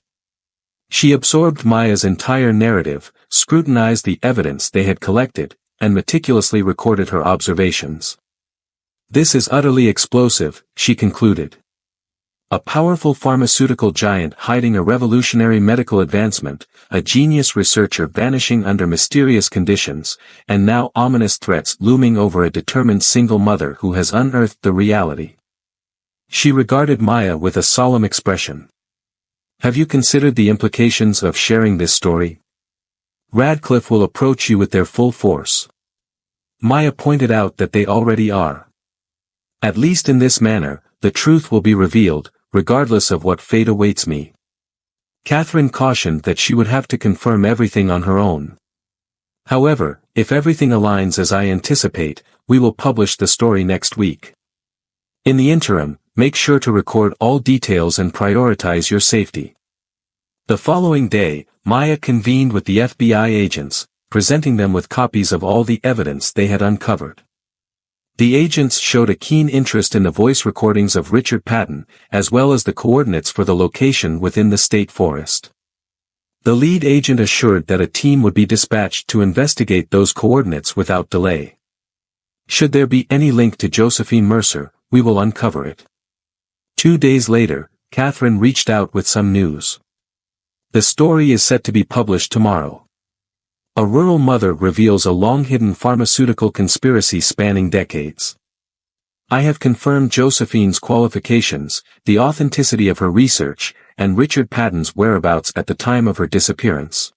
She absorbed Maya's entire narrative, scrutinized the evidence they had collected, and meticulously recorded her observations. This is utterly explosive, she concluded. A powerful pharmaceutical giant hiding a revolutionary medical advancement, a genius researcher vanishing under mysterious conditions, and now ominous threats looming over a determined single mother who has unearthed the reality. She regarded Maya with a solemn expression. Have you considered the implications of sharing this story? Radcliffe will approach you with their full force. Maya pointed out that they already are. At least in this manner, the truth will be revealed, regardless of what fate awaits me. Catherine cautioned that she would have to confirm everything on her own. However, if everything aligns as I anticipate, we will publish the story next week. In the interim, make sure to record all details and prioritize your safety. The following day, Maya convened with the FBI agents, presenting them with copies of all the evidence they had uncovered. The agents showed a keen interest in the voice recordings of Richard Patton, as well as the coordinates for the location within the state forest. The lead agent assured that a team would be dispatched to investigate those coordinates without delay. Should there be any link to Josephine Mercer, we will uncover it. 2 days later, Catherine reached out with some news. The story is set to be published tomorrow. A rural mother reveals a long-hidden pharmaceutical conspiracy spanning decades. I have confirmed Josephine's qualifications, the authenticity of her research, and Richard Patton's whereabouts at the time of her disappearance.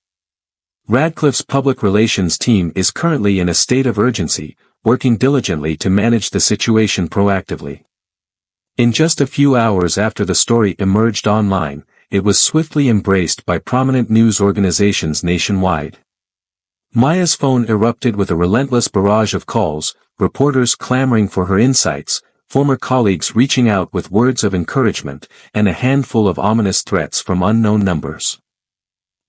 Radcliffe's public relations team is currently in a state of urgency, working diligently to manage the situation proactively. In just a few hours after the story emerged online, it was swiftly embraced by prominent news organizations nationwide. Maya's phone erupted with a relentless barrage of calls, reporters clamoring for her insights, former colleagues reaching out with words of encouragement, and a handful of ominous threats from unknown numbers.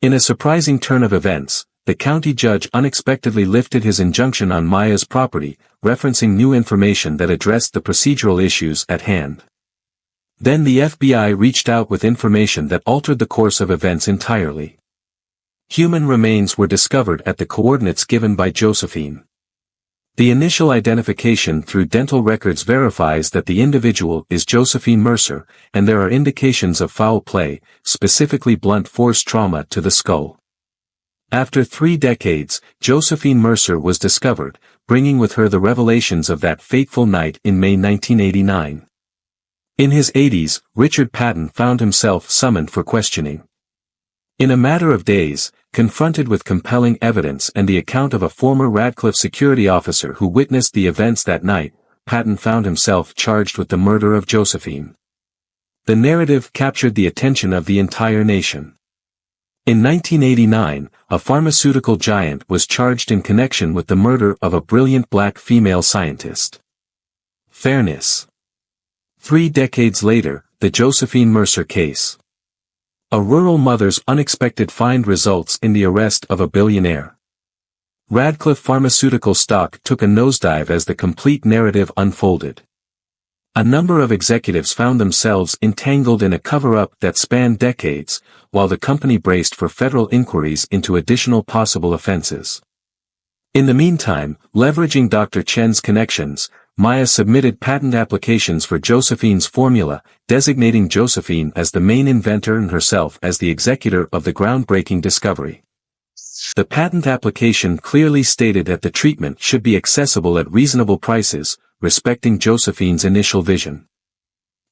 In a surprising turn of events, the county judge unexpectedly lifted his injunction on Maya's property, referencing new information that addressed the procedural issues at hand. Then the FBI reached out with information that altered the course of events entirely. Human remains were discovered at the coordinates given by Josephine. The initial identification through dental records verifies that the individual is Josephine Mercer, and there are indications of foul play, specifically blunt force trauma to the skull. After 3 decades, Josephine Mercer was discovered, bringing with her the revelations of that fateful night in May 1989. In his 80s, Richard Patton found himself summoned for questioning. In a matter of days, confronted with compelling evidence and the account of a former Radcliffe security officer who witnessed the events that night, Patton found himself charged with the murder of Josephine. The narrative captured the attention of the entire nation. In 1989, a pharmaceutical giant was charged in connection with the murder of a brilliant black female scientist. Fairness. 3 decades later, the Josephine Mercer case. A rural mother's unexpected find results in the arrest of a billionaire. Radcliffe pharmaceutical stock took a nosedive as the complete narrative unfolded. A number of executives found themselves entangled in a cover-up that spanned decades, while the company braced for federal inquiries into additional possible offenses. In the meantime, leveraging Dr. Chen's connections, Maya submitted patent applications for Josephine's formula, designating Josephine as the main inventor and herself as the executor of the groundbreaking discovery. The patent application clearly stated that the treatment should be accessible at reasonable prices, respecting Josephine's initial vision.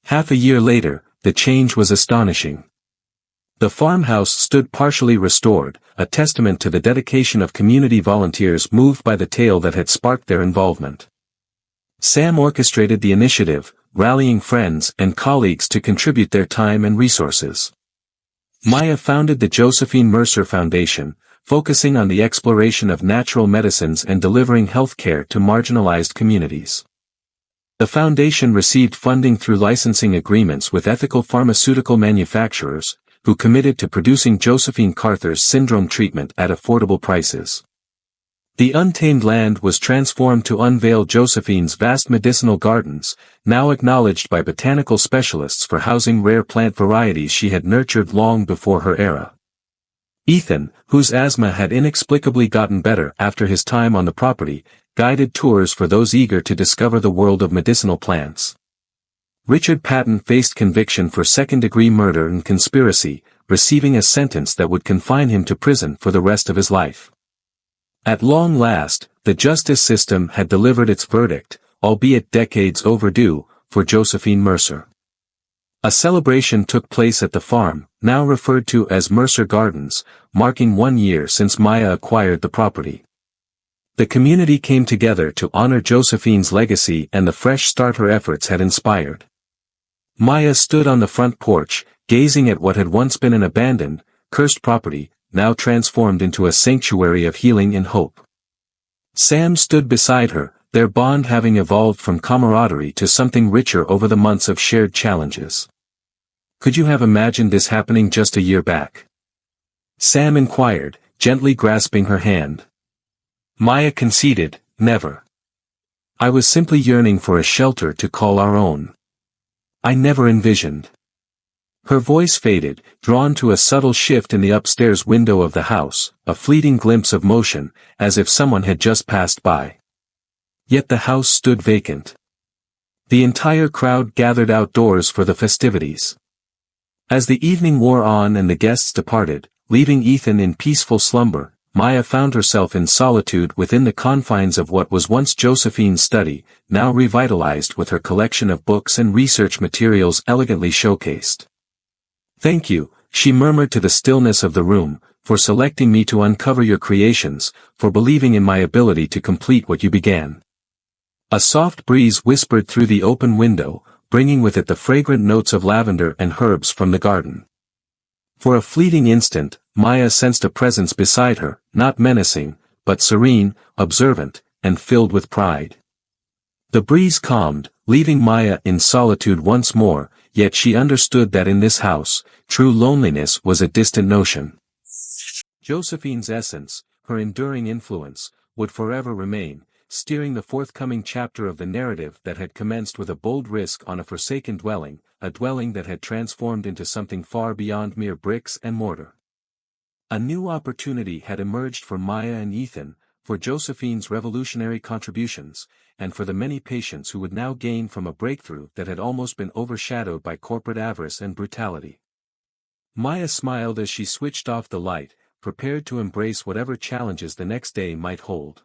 Half a year later, the change was astonishing. The farmhouse stood partially restored, a testament to the dedication of community volunteers moved by the tale that had sparked their involvement. Sam orchestrated the initiative, rallying friends and colleagues to contribute their time and resources. Maya founded the Josephine Mercer Foundation, focusing on the exploration of natural medicines and delivering health care to marginalized communities. The foundation received funding through licensing agreements with ethical pharmaceutical manufacturers, who committed to producing Josephine Carter's syndrome treatment at affordable prices. The untamed land was transformed to unveil Josephine's vast medicinal gardens, now acknowledged by botanical specialists for housing rare plant varieties she had nurtured long before her era. Ethan, whose asthma had inexplicably gotten better after his time on the property, guided tours for those eager to discover the world of medicinal plants. Richard Patton faced conviction for second-degree murder and conspiracy, receiving a sentence that would confine him to prison for the rest of his life. At long last, the justice system had delivered its verdict, albeit decades overdue, for Josephine Mercer. A celebration took place at the farm, now referred to as Mercer Gardens, marking 1 year since Maya acquired the property. The community came together to honor Josephine's legacy and the fresh start her efforts had inspired. Maya stood on the front porch, gazing at what had once been an abandoned, cursed property, now transformed into a sanctuary of healing and hope. Sam stood beside her, their bond having evolved from camaraderie to something richer over the months of shared challenges. "Could you have imagined this happening just a year back?" Sam inquired, gently grasping her hand. Maya conceded, "Never. I was simply yearning for a shelter to call our own. I never envisioned." Her voice faded, drawn to a subtle shift in the upstairs window of the house, a fleeting glimpse of motion, as if someone had just passed by. Yet the house stood vacant. The entire crowd gathered outdoors for the festivities. As the evening wore on and the guests departed, leaving Ethan in peaceful slumber, Maya found herself in solitude within the confines of what was once Josephine's study, now revitalized with her collection of books and research materials elegantly showcased. "Thank you," she murmured to the stillness of the room, "for selecting me to uncover your creations, for believing in my ability to complete what you began." A soft breeze whispered through the open window, bringing with it the fragrant notes of lavender and herbs from the garden. For a fleeting instant, Maya sensed a presence beside her, not menacing, but serene, observant, and filled with pride. The breeze calmed, leaving Maya in solitude once more, yet she understood that in this house, true loneliness was a distant notion. Josephine's essence, her enduring influence, would forever remain, steering the forthcoming chapter of the narrative that had commenced with a bold risk on a forsaken dwelling, a dwelling that had transformed into something far beyond mere bricks and mortar. A new opportunity had emerged for Maya and Ethan, for Josephine's revolutionary contributions, and for the many patients who would now gain from a breakthrough that had almost been overshadowed by corporate avarice and brutality. Maya smiled as she switched off the light, prepared to embrace whatever challenges the next day might hold.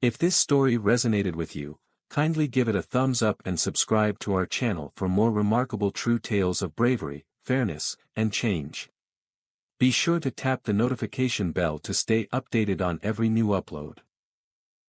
If this story resonated with you, kindly give it a thumbs up and subscribe to our channel for more remarkable true tales of bravery, fairness, and change. Be sure to tap the notification bell to stay updated on every new upload.